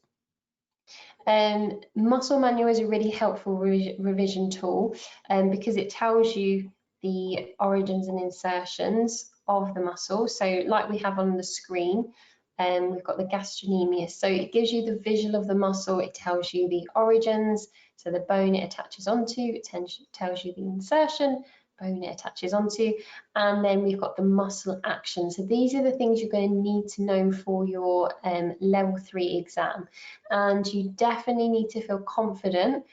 Muscle Manual is a really helpful revision tool because it tells you the origins and insertions of the muscle. So like we have on the screen, we've got the gastrocnemius. So it gives you the visual of the muscle. It tells you the origins, so the bone it attaches onto. It tells you the insertion, bone it attaches onto, and then we've got the muscle action. So these are the things you're going to need to know for your level 3 exam, and you definitely need to feel confident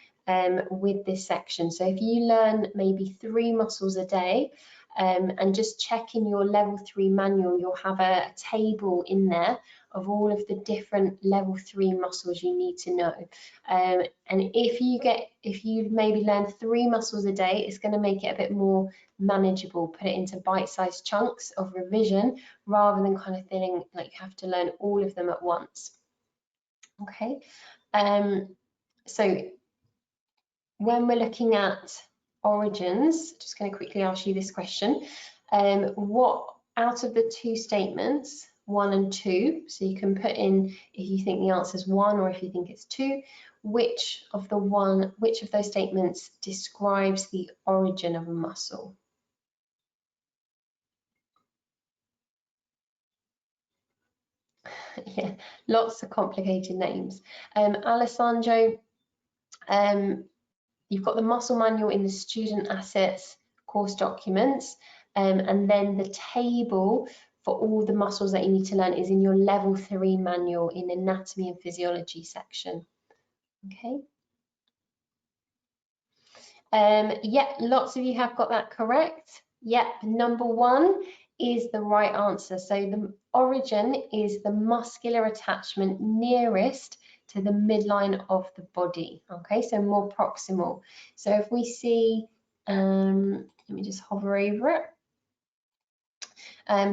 with this section. So if you learn maybe 3 muscles a day and just check in your level 3 manual, you'll have a table in there of all of the different level 3 muscles you need to know. And if you maybe learn 3 muscles a day, it's going to make it a bit more manageable. Put it into bite-sized chunks of revision rather than kind of feeling like you have to learn all of them at once. Okay, so when we're looking at origins, just going to quickly ask you this question. What out of the 2 statements, 1 and 2, so you can put in if you think the answer is 1 or if you think it's 2, which of those statements describes the origin of a muscle? Yeah, lots of complicated names. Alessandro, you've got the muscle manual in the student assets course documents, and then the table for all the muscles that you need to learn is in your level 3 manual in anatomy and physiology section. Okay. Yeah, lots of you have got that correct. Yep, number 1 is the right answer. So the origin is the muscular attachment nearest to the midline of the body. Okay, so more proximal. So if we see, let me just hover over it.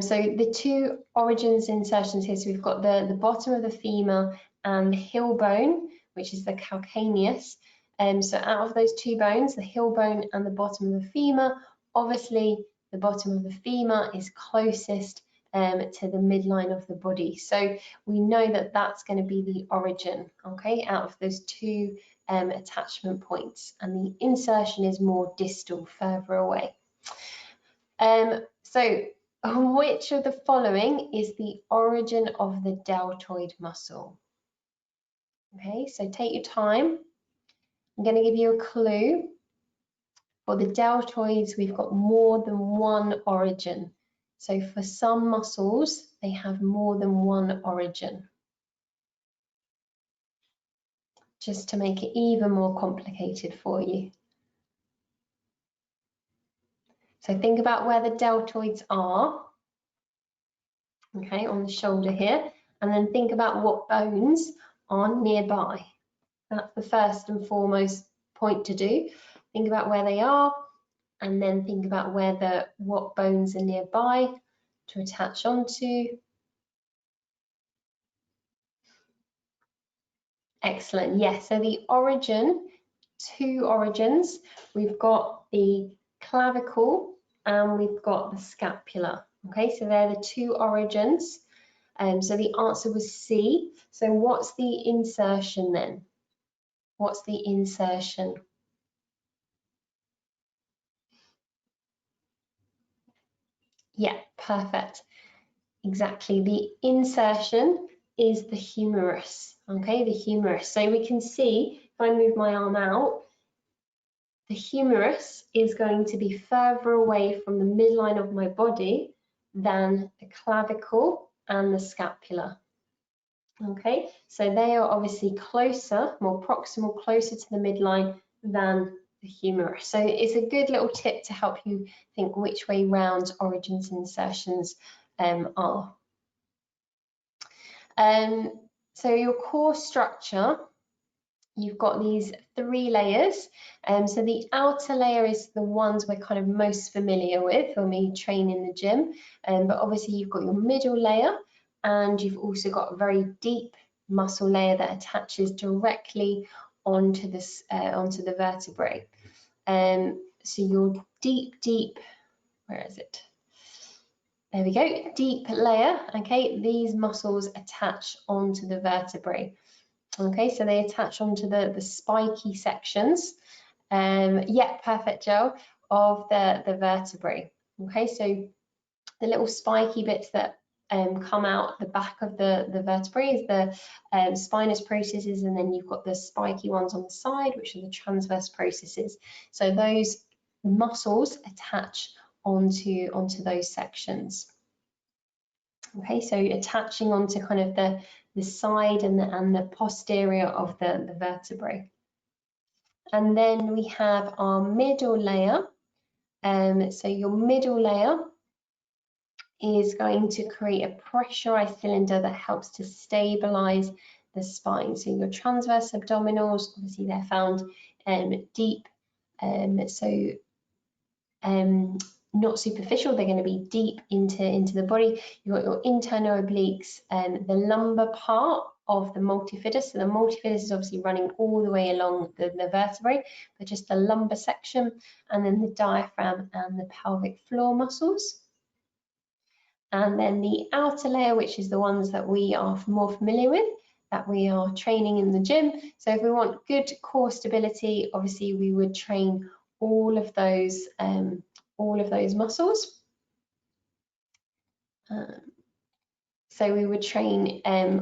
So the 2 origins insertions here, so we've got the bottom of the femur and the heel bone, which is the calcaneus. So out of those 2 bones, the heel bone and the bottom of the femur, obviously the bottom of the femur is closest to the midline of the body. So we know that that's going to be the origin, okay, out of those 2 attachment points, and the insertion is more distal, further away. So which of the following is the origin of the deltoid muscle? Okay, so take your time. I'm going to give you a clue. For the deltoids, we've got more than 1 origin. So for some muscles, they have more than 1 origin. Just to make it even more complicated for you. So think about where the deltoids are, okay, on the shoulder here, and then think about what bones are nearby. That's the first and foremost point to do. Think about where they are, and then think about what bones are nearby to attach onto. Excellent. Yes, so the origin, 2 origins. We've got the clavicle and we've got the scapula. Okay, so they're the 2 origins. So the answer was C. So what's the insertion then? What's the insertion? Yeah, perfect. Exactly. The insertion is the humerus. Okay, the humerus. So we can see, if I move my arm out, the humerus is going to be further away from the midline of my body than the clavicle and the scapula. Okay, so they are obviously closer, more proximal, closer to the midline than the humerus. So it's a good little tip to help you think which way round origins and insertions are. So your core structure, you've got these 3 layers. So the outer layer is the ones we're kind of most familiar with when we train in the gym. But obviously you've got your middle layer, and you've also got a very deep muscle layer that attaches directly onto this onto the vertebrae. So your deep, where is it? There we go, deep layer. Okay, these muscles attach onto the vertebrae. Okay, so they attach onto the spiky sections. Yeah, perfect, Joe, of the vertebrae. Okay, so the little spiky bits that come out the back of the vertebrae is the spinous processes, and then you've got the spiky ones on the side, which are the transverse processes. So those muscles attach onto those sections. Okay, so attaching onto kind of the side and the posterior of the vertebrae. And then we have our middle layer. So your middle layer is going to create a pressurized cylinder that helps to stabilize the spine. So your transverse abdominals, obviously they're found deep, not superficial, they're going to be deep into the body. You've got your internal obliques and the lumbar part of the multifidus. So the multifidus is obviously running all the way along the vertebrae, but just the lumbar section, and then the diaphragm and the pelvic floor muscles. And then the outer layer, which is the ones that we are more familiar with, that we are training in the gym. So if we want good core stability, obviously we would train all of those muscles. So we would train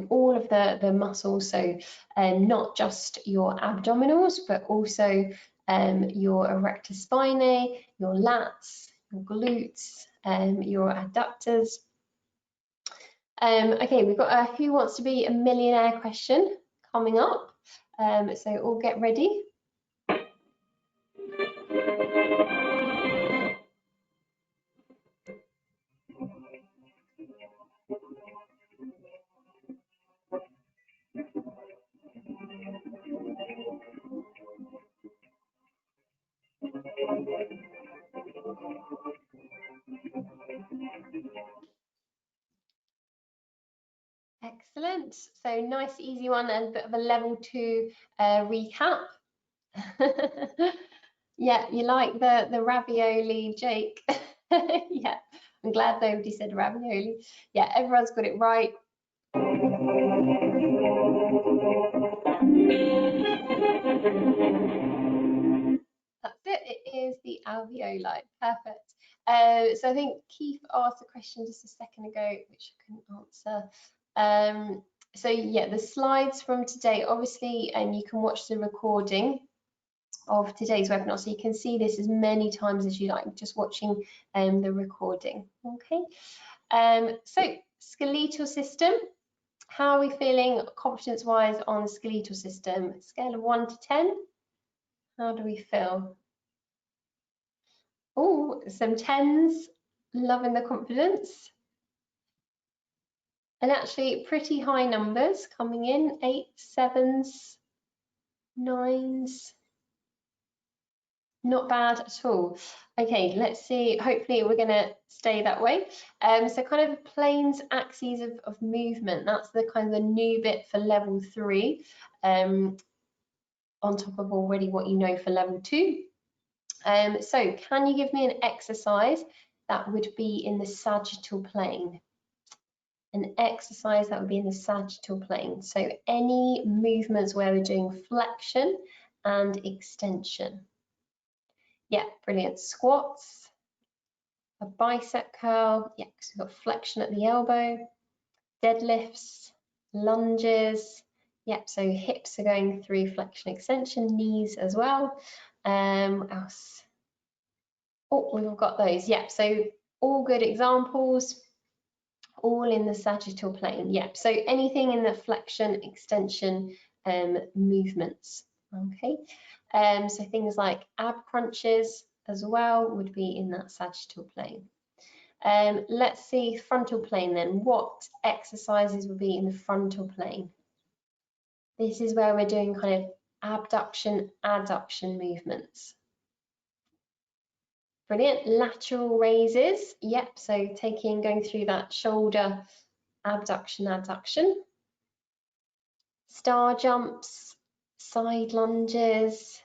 all of the muscles, so not just your abdominals, but also your erector spinae, your lats, your glutes, your adductors. Okay, we've got a Who Wants to Be a Millionaire question coming up, so all get ready. Excellent. So nice, easy one, and a bit of a level 2 recap. Yeah, you like the ravioli, Jake? Yeah, I'm glad nobody said ravioli. Yeah, everyone's got it right. That's it. It is the alveoli. Perfect. So I think Keith asked a question just a second ago, which I couldn't answer. So yeah, the slides from today, obviously, and you can watch the recording of today's webinar, so you can see this as many times as you like, just watching the recording. Okay. So skeletal system. How are we feeling confidence-wise on the skeletal system? Scale of 1 to 10. How do we feel? Oh, some 10s, loving the confidence. And actually pretty high numbers coming in, 8s, 7s, 9s. Not bad at all. Okay, let's see. Hopefully we're going to stay that way. So kind of planes, axes of movement. That's the kind of the new bit for level 3, on top of already what you know for level 2. So can you give me an exercise that would be in the sagittal plane? An exercise that would be in the sagittal plane. So any movements where we're doing flexion and extension. Yeah, brilliant. Squats, a bicep curl. Yeah, because we've got flexion at the elbow. Deadlifts, lunges. Yep, so hips are going through flexion, extension, knees as well. What else? Oh, we've got those. Yep, so all good examples, all in the sagittal plane. Yep, so anything in the flexion, extension movements. Okay, so things like ab crunches as well would be in that sagittal plane. Let's see frontal plane then. What exercises would be in the frontal plane? This is where we're doing kind of abduction, adduction movements. Brilliant. Lateral raises. Yep, so going through that shoulder abduction, adduction. Star jumps, side lunges.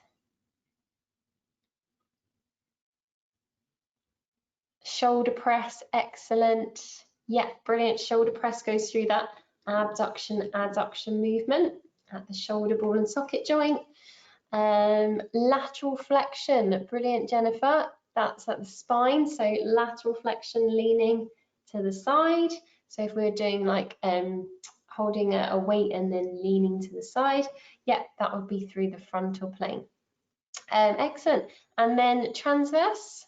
Shoulder press, excellent. Yeah, brilliant. Shoulder press goes through that abduction, adduction movement. at the shoulder ball and socket joint. Lateral flexion, brilliant, Jennifer. That's at the spine, so lateral flexion leaning to the side. So if we're doing like holding a weight and then leaning to the side, yeah, that would be through the frontal plane. Excellent. And then transverse,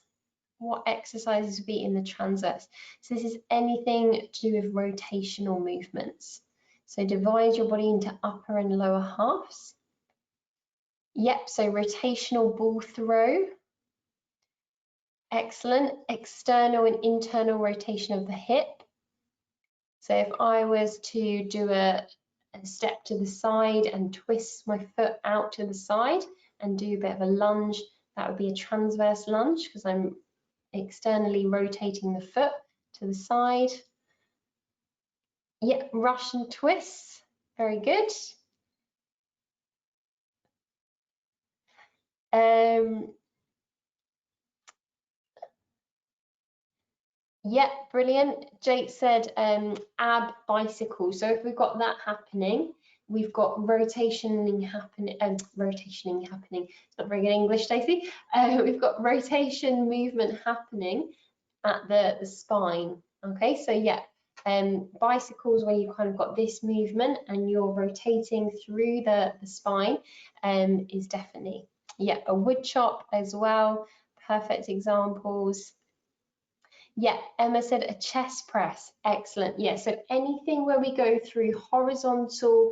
what exercises would be in the transverse? So this is anything to do with rotational movements. So divide your body into upper and lower halves. Yep, so rotational ball throw. Excellent. External and internal rotation of the hip. So if I was to do a step to the side and twist my foot out to the side and do a bit of a lunge, that would be a transverse lunge because I'm externally rotating the foot to the side. Yep, Russian twists. Very good. Yeah, brilliant. Jake said ab bicycle. So if we've got that happening, we've got rotationing happening. It's not very good English, Stacey. We've got rotation movement happening at the spine. Okay, so yeah, bicycles where you've kind of got this movement and you're rotating through the spine is definitely, yeah, a wood chop as well. Perfect examples. Yeah, Emma said a chest press. Excellent. Yeah, so anything where we go through horizontal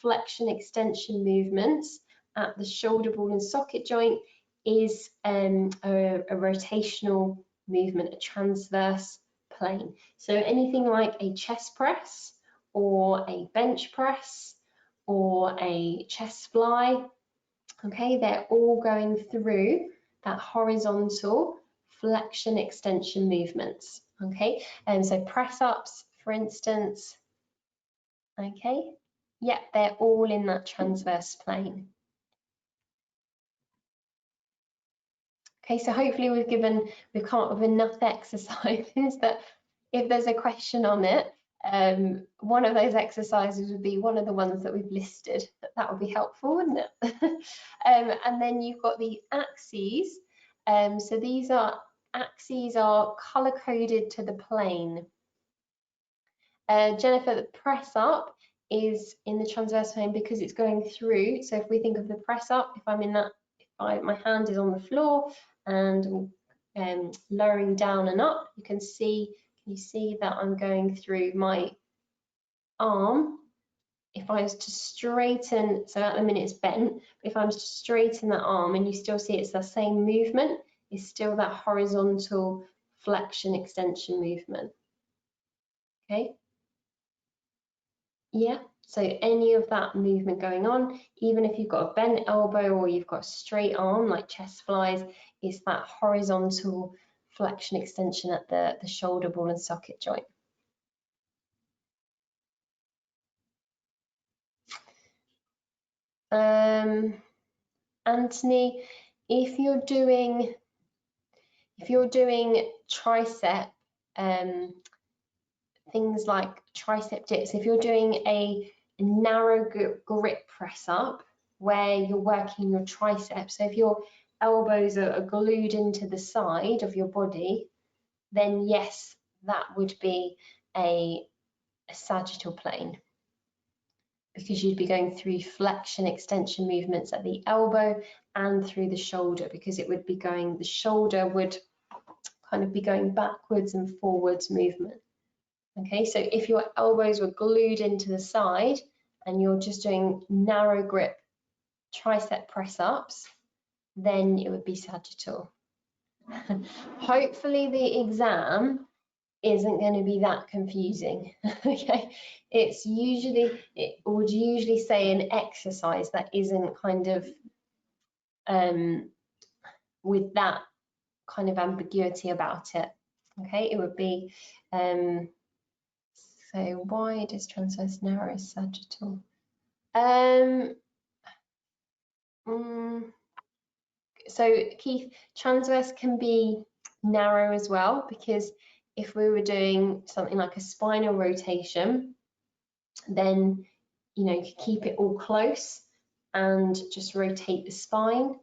flexion extension movements at the shoulder ball and socket joint is a rotational movement, a transverse plane. So anything like a chest press or a bench press or a chest fly, okay, they're all going through that horizontal flexion extension movements. Okay, and so press ups, for instance, okay, yeah, they're all in that transverse plane. Okay, so hopefully we've come up with enough exercises that if there's a question on it, one of those exercises would be one of the ones that we've listed. That would be helpful, wouldn't it? And then you've got the axes. So these axes are color coded to the plane. Jennifer, the press up is in the transverse plane because it's going through. So if we think of the press up, if I'm in that, my hand is on the floor and lowering down and up, you can see that I'm going through my arm. If I was to straighten, so at the minute it's bent, if I was to straighten that arm and you still see it's the same movement, it's still that horizontal flexion extension movement. Okay. Yeah, so any of that movement going on, even if you've got a bent elbow or you've got a straight arm like chest flies, it's that horizontal flexion extension at the shoulder ball and socket joint. Anthony, if you're doing tricep, things like tricep dips, if you're doing a narrow grip press up where you're working your triceps, so if your elbows are glued into the side of your body, then yes, that would be a sagittal plane, because you'd be going through flexion extension movements at the elbow and through the shoulder, because it would be going, the shoulder would kind of be going backwards and forwards movement. Okay, so if your elbows were glued into the side and you're just doing narrow grip tricep press ups, then it would be sagittal. Hopefully the exam isn't going to be that confusing. Okay, it would usually say an exercise that isn't kind of with that kind of ambiguity about it. Okay, it would be so wide is transverse, narrow is sagittal. So Keith, transverse can be narrow as well, because if we were doing something like a spinal rotation, then you know, keep it all close and just rotate the spine.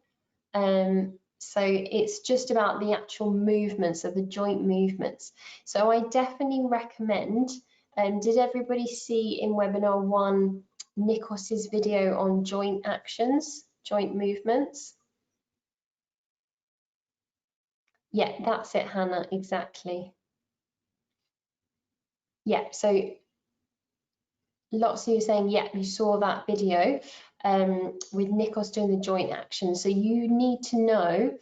So it's just about the actual movements of the joint movements. So I definitely recommend, did everybody see in webinar 1 Nikos's video on joint actions, joint movements? Yeah, that's it, Hannah, exactly. Yeah, so lots of you saying, yeah, you saw that video with Nikos doing the joint actions. So you need to know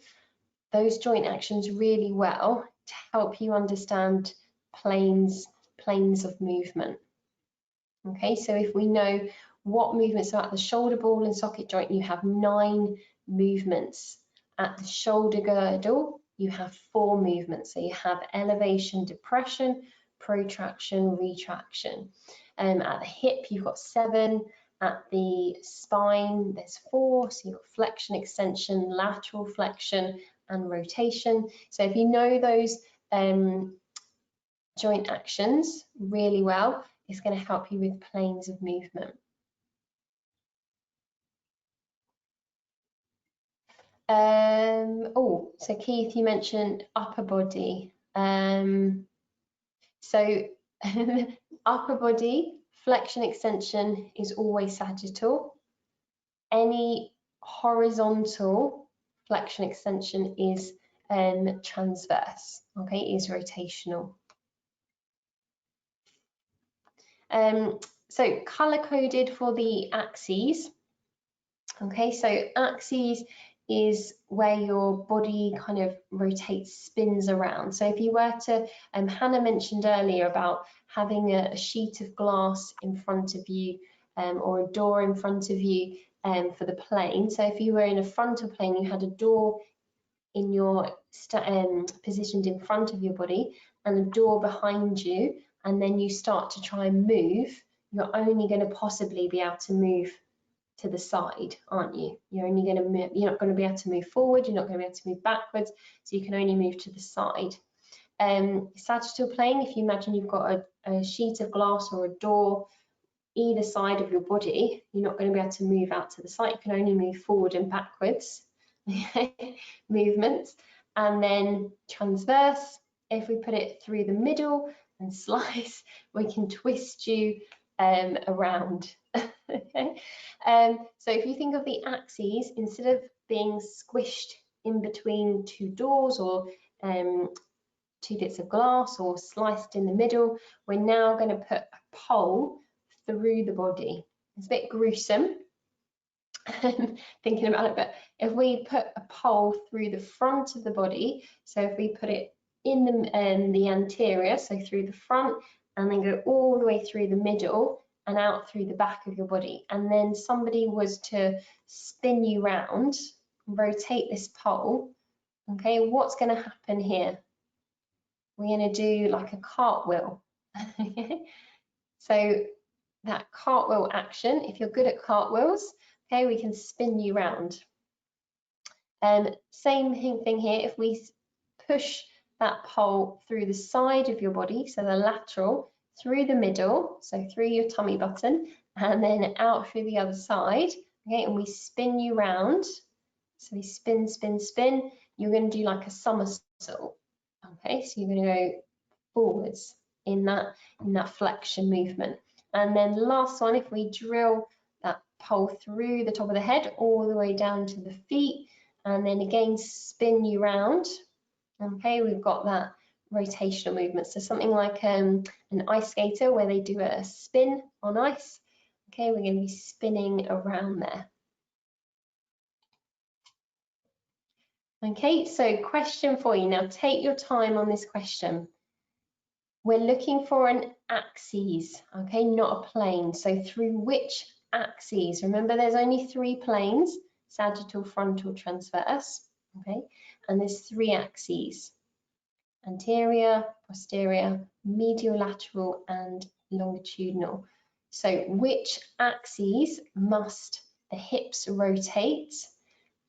those joint actions really well to help you understand planes of movement. Okay, so if we know what movements are at the shoulder ball and socket joint, you have 9 movements. At the shoulder girdle, you have 4 movements. So you have elevation, depression, protraction, retraction. At the hip, you've got 7. At the spine, there's 4. So you've got flexion, extension, lateral flexion, and rotation. So if you know those joint actions really well, it's going to help you with planes of movement. Oh, so Keith, you mentioned upper body. So upper body flexion extension is always sagittal. Any horizontal flexion extension is transverse. Okay, is rotational. So color coded for the axes. Okay, so axes is where your body kind of rotates, spins around. So if you were to, Hannah mentioned earlier about having a sheet of glass in front of you or a door in front of you for the plane. So if you were in a frontal plane, you had a door in your positioned in front of your body and a door behind you, and then you start to try and move, you're only going to possibly be able to move to the side, aren't you? You're only going to move, you're not going to be able to move forward, you're not going to be able to move backwards, so you can only move to the side. Sagittal plane, if you imagine you've got a sheet of glass or a door either side of your body, you're not going to be able to move out to the side, you can only move forward and backwards movements. And then transverse, if we put it through the middle and slice, we can twist you around. Okay, so if you think of the axes, instead of being squished in between 2 doors or 2 bits of glass or sliced in the middle, we're now going to put a pole through the body. It's a bit gruesome thinking about it, but if we put a pole through the front of the body, so if we put it in the anterior, so through the front, and then go all the way through the middle and out through the back of your body, and then somebody was to spin you round, rotate this pole, okay, what's going to happen here? We're going to do like a cartwheel. So that cartwheel action, if you're good at cartwheels, okay, we can spin you round. Same thing here, if we push that pole through the side of your body, so the lateral, through the middle, so through your tummy button, and then out through the other side, okay, and we spin you round. So we spin, spin, spin. You're going to do like a somersault. Okay, so you're going to go forwards in that flexion movement. And then last one, if we drill that pole through the top of the head all the way down to the feet, and then again spin you round. Okay, we've got that rotational movement. So something like an ice skater where they do a spin on ice. Okay, we're going to be spinning around there. Okay, so question for you. Now take your time on this question. We're looking for an axis, okay, not a plane. So through which axes? Remember, there's only 3 planes, sagittal, frontal, transverse, okay, and there's 3 axes, anterior, posterior, medial, lateral, and longitudinal. So which axes must the hips rotate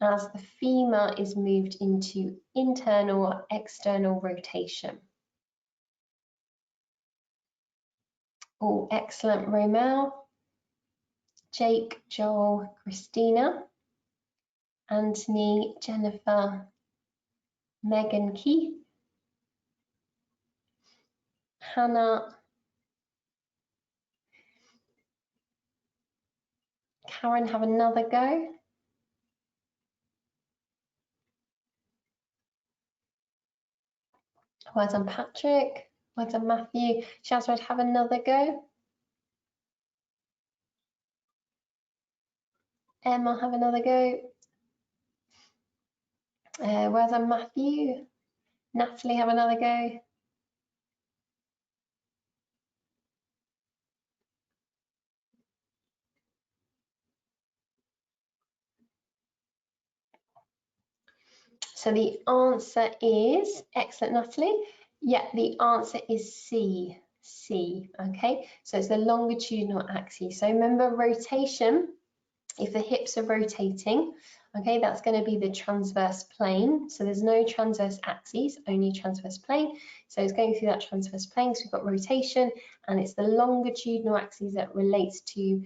as the femur is moved into internal or external rotation? Oh, excellent, Romel. Jake, Joel, Christina, Anthony, Jennifer, Megan, Keith, Hannah, Karen, have another go. Well done, Patrick. Well done, Matthew. Shazwad, have another go. Emma, have another go. Well done, Matthew. Natalie, have another go. So the answer is, excellent, Natalie. Yeah, the answer is C. C, okay? So it's the longitudinal axis. So remember rotation, if the hips are rotating, okay, that's going to be the transverse plane. So there's no transverse axes, only transverse plane. So it's going through that transverse plane. So we've got rotation, and it's the longitudinal axis that relates to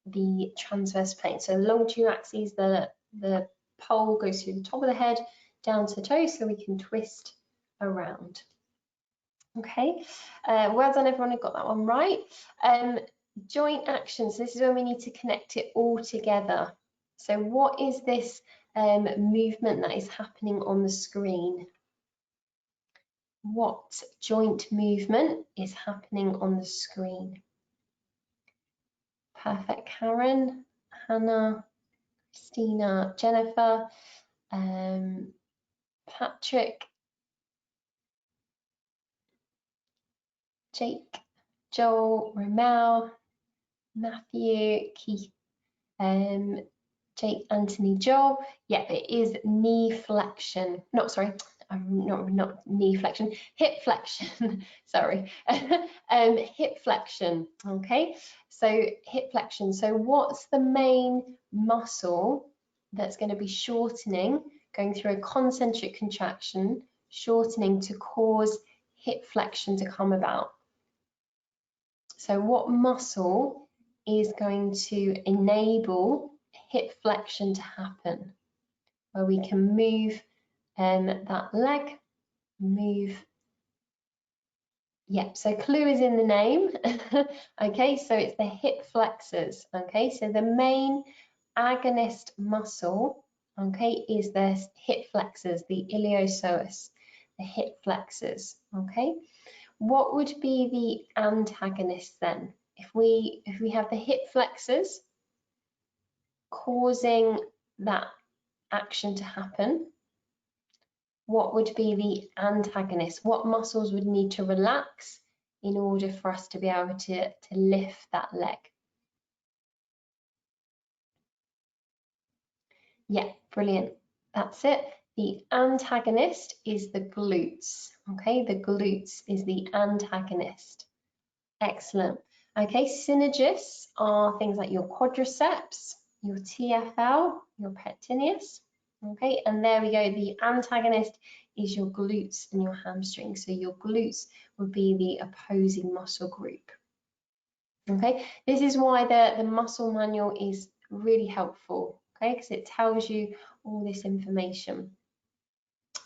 the transverse plane. So the longitudinal axis, the pole goes through the top of the head down to the toe, so we can twist around. Okay, well done everyone who got that one right. Joint actions, this is when we need to connect it all together. So what is this movement that is happening on the screen? What joint movement is happening on the screen? Perfect, Karen, Hannah, Christina, Jennifer, Patrick, Jake, Joel, Romel, Matthew, Keith, Jake, Anthony, Joel. Yeah, it is knee flexion. Not sorry, not knee flexion, hip flexion. Sorry, hip flexion. Okay, so hip flexion. So what's the main muscle that's going to be shortening, going through a concentric contraction, shortening to cause hip flexion to come about? So what muscle is going to enable hip flexion to happen, where we can move that leg, move. Yep, so clue is in the name. Okay, so it's the hip flexors. Okay, so the main agonist muscle, okay, is the hip flexors, the iliopsoas, the hip flexors. Okay, what would be the antagonist then? If we have the hip flexors causing that action to happen, what would be the antagonist? What muscles would need to relax in order for us to be able to lift that leg? Yeah, brilliant. That's it. The antagonist is the glutes. Okay, the glutes is the antagonist. Excellent. Okay, synergists are things like your quadriceps, your TFL, your pectineus. Okay, and there we go. The antagonist is your glutes and your hamstrings. So your glutes would be the opposing muscle group. Okay, this is why the muscle manual is really helpful. Okay, because it tells you all this information.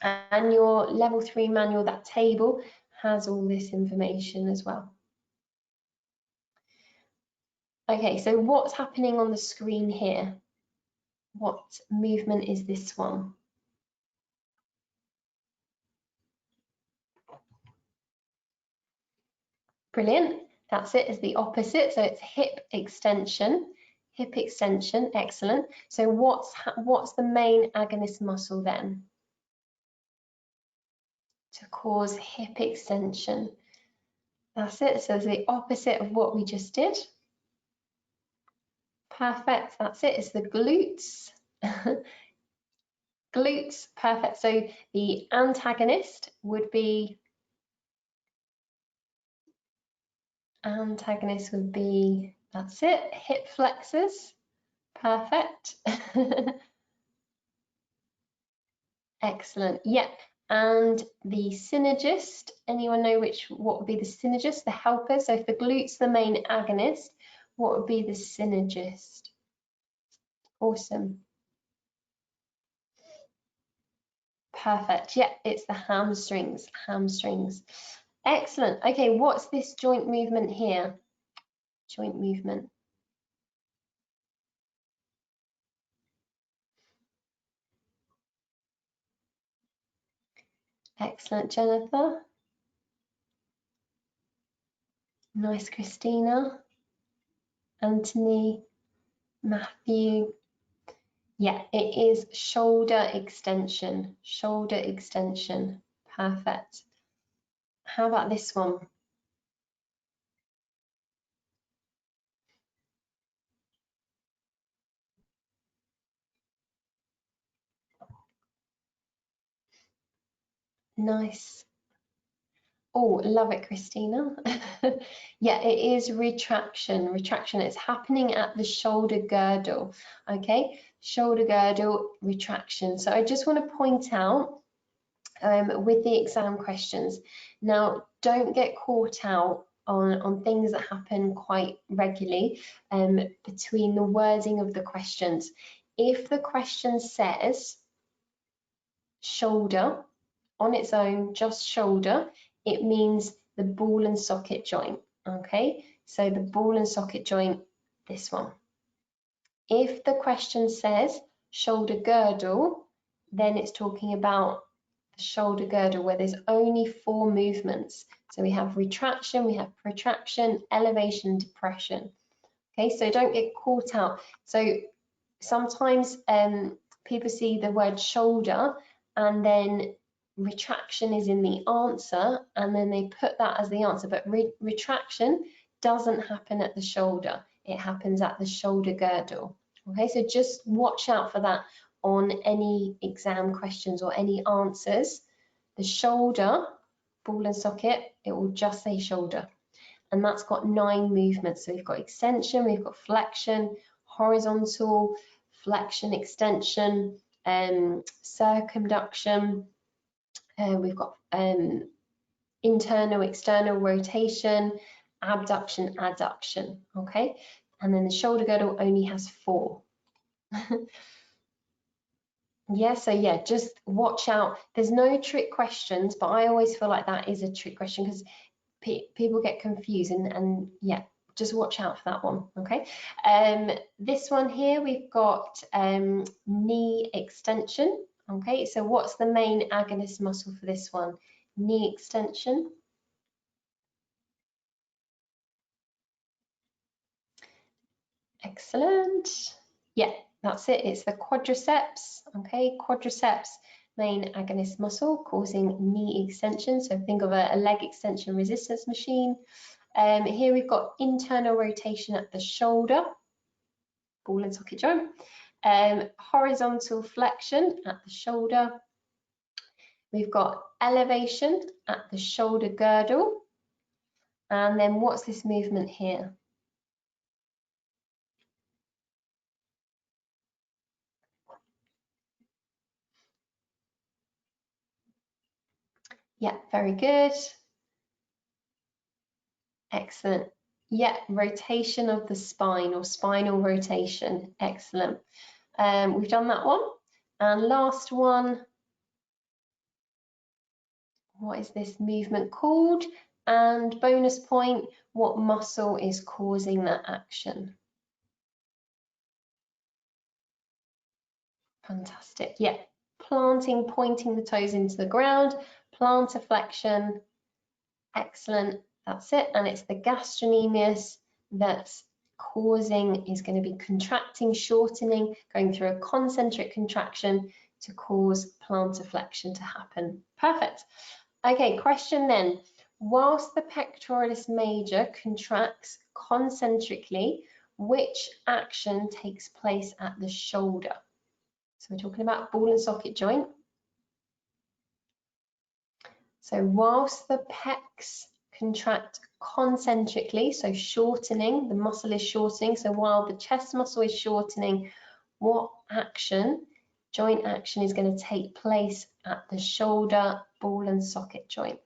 And your level 3 manual, that table, has all this information as well. Okay, so what's happening on the screen here? What movement is this one? Brilliant. That's it, is the opposite. So it's hip extension. Hip extension, excellent. So what's the main agonist muscle then to cause hip extension? That's it. So it's the opposite of what we just did. Perfect. That's it. It's the glutes. Glutes. Perfect. So the antagonist would be that's it, hip flexors. Perfect. Excellent. Yep. And the synergist, anyone know what would be the synergist, the helper? So if the glute's the main agonist, What would be the synergist? Awesome. Perfect. Yeah, it's the hamstrings. Hamstrings. Excellent. Okay, what's this joint movement here? Joint movement. Excellent, Jennifer. Nice, Christina. Anthony, Matthew. Yeah, it is shoulder extension. Shoulder extension. Perfect. How about this one? Nice. Oh, love it, Christina. Yeah, it is retraction. Retraction. It's happening at the shoulder girdle. Okay, shoulder girdle retraction. So I just want to point out with the exam questions. Now, don't get caught out on things that happen quite regularly between the wording of the questions. If the question says shoulder on its own, just shoulder, it means the ball and socket joint. Okay, so the ball and socket joint, this one. If the question says shoulder girdle, then it's talking about the shoulder girdle where there's only 4 movements. So we have retraction, we have protraction, elevation, and depression. Okay, so don't get caught out. So sometimes people see the word shoulder and then retraction is in the answer and then they put that as the answer, but retraction doesn't happen at the shoulder. It happens at the shoulder girdle. Okay, so just watch out for that on any exam questions or any answers. The shoulder, ball and socket, it will just say shoulder. And that's got 9 movements. So we've got extension, we've got flexion, horizontal, flexion, extension, circumduction. We've got internal, external rotation, abduction, adduction. Okay, and then the shoulder girdle only has 4. Yeah, so yeah, just watch out. There's no trick questions, but I always feel like that is a trick question because people get confused and yeah, just watch out for that one. Okay, this one here we've got knee extension. Okay, so what's the main agonist muscle for this one? Knee extension. Excellent. Yeah, that's it. It's the quadriceps. Okay, quadriceps, main agonist muscle causing knee extension. So think of a leg extension resistance machine. Here we've got internal rotation at the shoulder, ball and socket joint. Horizontal flexion at the shoulder. We've got elevation at the shoulder girdle. And then what's this movement here? Yeah, very good. Excellent. Yeah, rotation of the spine or spinal rotation. Excellent. We've done that one. And last one, what is this movement called? And bonus point, what muscle is causing that action? Fantastic. Yeah, planting, pointing the toes into the ground, plantar flexion. Excellent. That's it. And it's the gastrocnemius that's causing, is going to be contracting, shortening, going through a concentric contraction to cause plantar flexion to happen. Perfect. Okay, question then. Whilst the pectoralis major contracts concentrically, which action takes place at the shoulder? So we're talking about ball and socket joint. So whilst the pecs contract concentrically, so shortening, the muscle is shortening. So while the chest muscle is shortening, what action, joint action, is going to take place at the shoulder, ball and socket joint?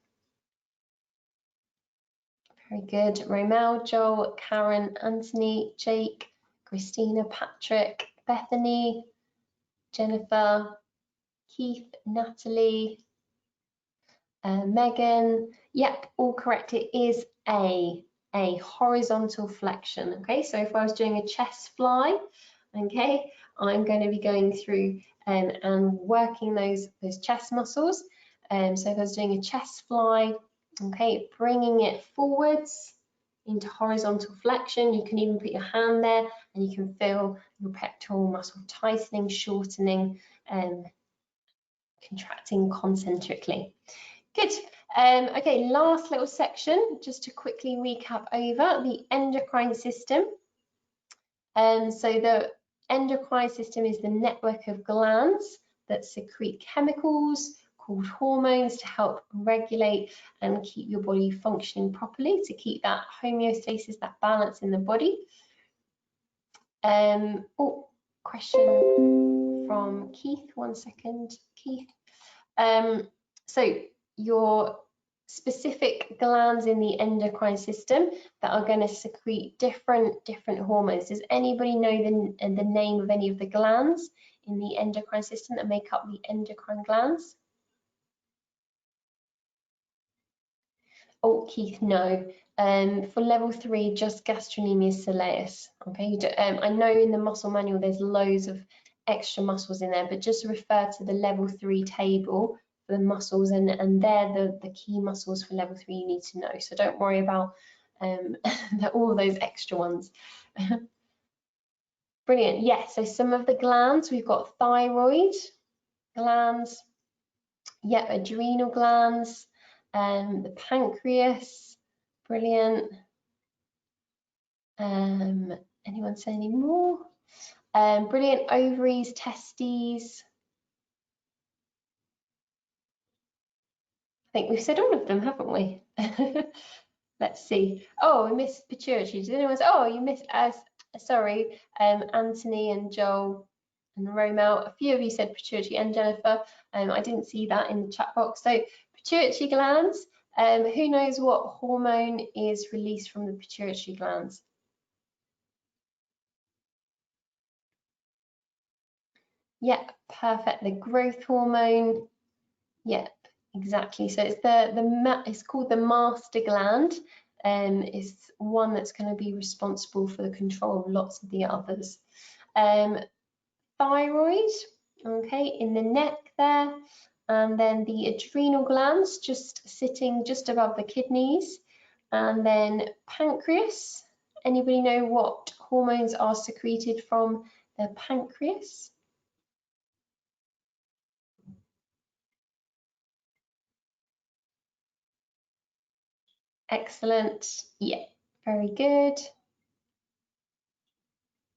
Very good. Romel, Joel, Karen, Anthony, Jake, Christina, Patrick, Bethany, Jennifer, Keith, Natalie, Megan. Yep, all correct. It is a horizontal flexion. Okay, so if I was doing a chest fly, okay, I'm going to be going through and working those chest muscles. So if I was doing a chest fly, okay, bringing it forwards into horizontal flexion. You can even put your hand there and you can feel your pectoral muscle tightening, shortening, contracting concentrically. Good. Okay, last little section, just to quickly recap over the endocrine system. So the endocrine system is the network of glands that secrete chemicals called hormones to help regulate and keep your body functioning properly, to keep that homeostasis, that balance in the body. Oh, question from Keith. 1 second, Keith. So your specific glands in the endocrine system that are going to secrete different hormones. Does anybody know the name of any of the glands in the endocrine system that make up the endocrine glands? Oh, Keith, no. For level 3, just gastrocnemius soleus. Okay, I know in the muscle manual there's loads of extra muscles in there, but just refer to the level 3 table for the muscles, and they're the key muscles for level 3 you need to know. So don't worry about all those extra ones. Brilliant. Yes, so some of the glands, we've got thyroid glands, yeah, adrenal glands, the pancreas. Brilliant. Anyone say any more? Brilliant. Ovaries, testes. I think we've said all of them, haven't we? Let's see. Oh, we missed pituitary. Did anyone say? Oh, you missed. Sorry, Anthony and Joel and Romel. A few of you said pituitary and Jennifer. I didn't see that in the chat box. So pituitary glands. Who knows what hormone is released from the pituitary glands? Yep, perfect. The growth hormone. Yep, exactly. So it's it's called the master gland. It's one that's going to be responsible for the control of lots of the others. Thyroid, okay, in the neck there, and then the adrenal glands just sitting just above the kidneys, and then pancreas. Anybody know what hormones are secreted from the pancreas? Excellent. Yeah, very good.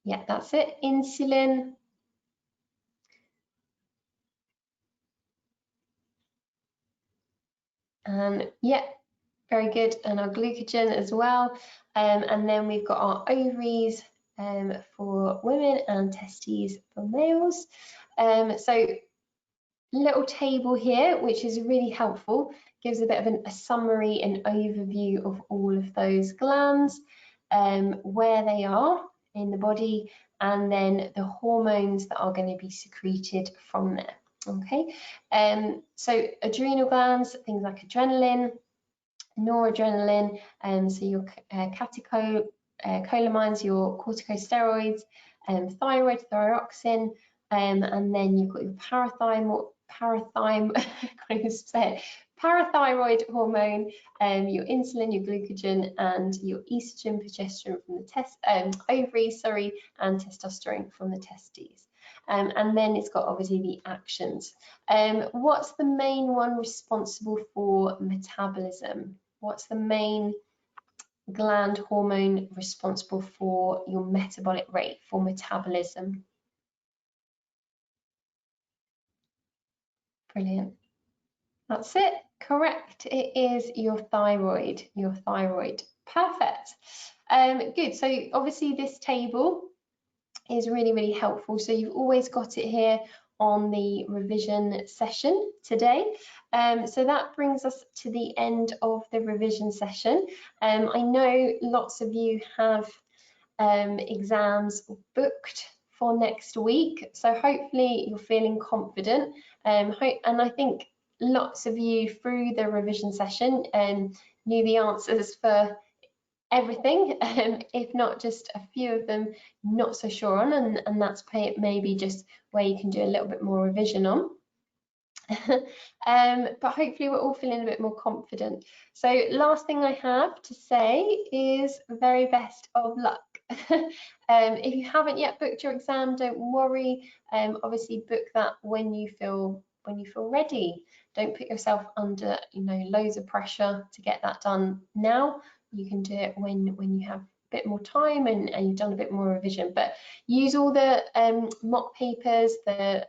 Yeah, that's it. Insulin. Yeah, very good. And our glucagon as well. And then we've got our ovaries for women and testes for males. So little table here, which is really helpful, gives a bit of a summary and overview of all of those glands, where they are in the body, and then the hormones that are going to be secreted from there. Okay, so adrenal glands, things like adrenaline, noradrenaline, so your catecholamines, your corticosteroids, thyroid, thyroxine, and then you've got your parathyroid hormone, your insulin, your glucagon, and your estrogen, progesterone from the ovaries, sorry, and testosterone from the testes. And then it's got obviously the actions. What's the main one responsible for metabolism? What's the main gland hormone responsible for your metabolic rate, for metabolism? Brilliant. That's it. Correct. It is your thyroid. Your thyroid. Perfect. Good. So obviously this table is really, really helpful. So you've always got it here on the revision session today. So that brings us to the end of the revision session. I know lots of you have exams booked for next week, so hopefully you're feeling confident, and I think lots of you through the revision session knew the answers for everything, if not just a few of them not so sure on, and that's maybe just where you can do a little bit more revision on. But hopefully we're all feeling a bit more confident. So last thing I have to say is very best of luck. If you haven't yet booked your exam, don't worry. Obviously book that when you feel ready. Don't put yourself under loads of pressure to get that done now. You can do it when you have a bit more time and you've done a bit more revision, but use all the mock papers, the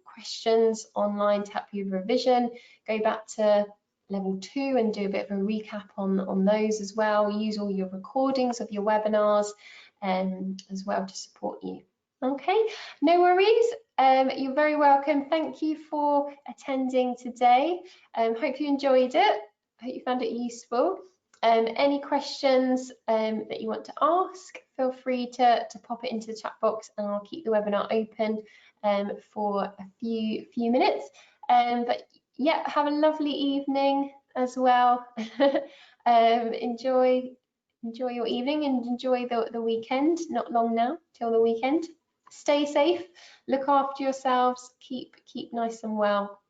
questions online to help you with revision. Go back to level 2 and do a bit of a recap on those as well. Use all your recordings of your webinars as well to support you. Okay, no worries. You're very welcome. Thank you for attending today. Hope you enjoyed it. Hope you found it useful. Any questions that you want to ask, feel free to pop it into the chat box, and I'll keep the webinar open for a few minutes. But yeah, have a lovely evening as well. Enjoy your evening and enjoy the weekend. Not long now till the weekend. Stay safe, look after yourselves, keep nice and well.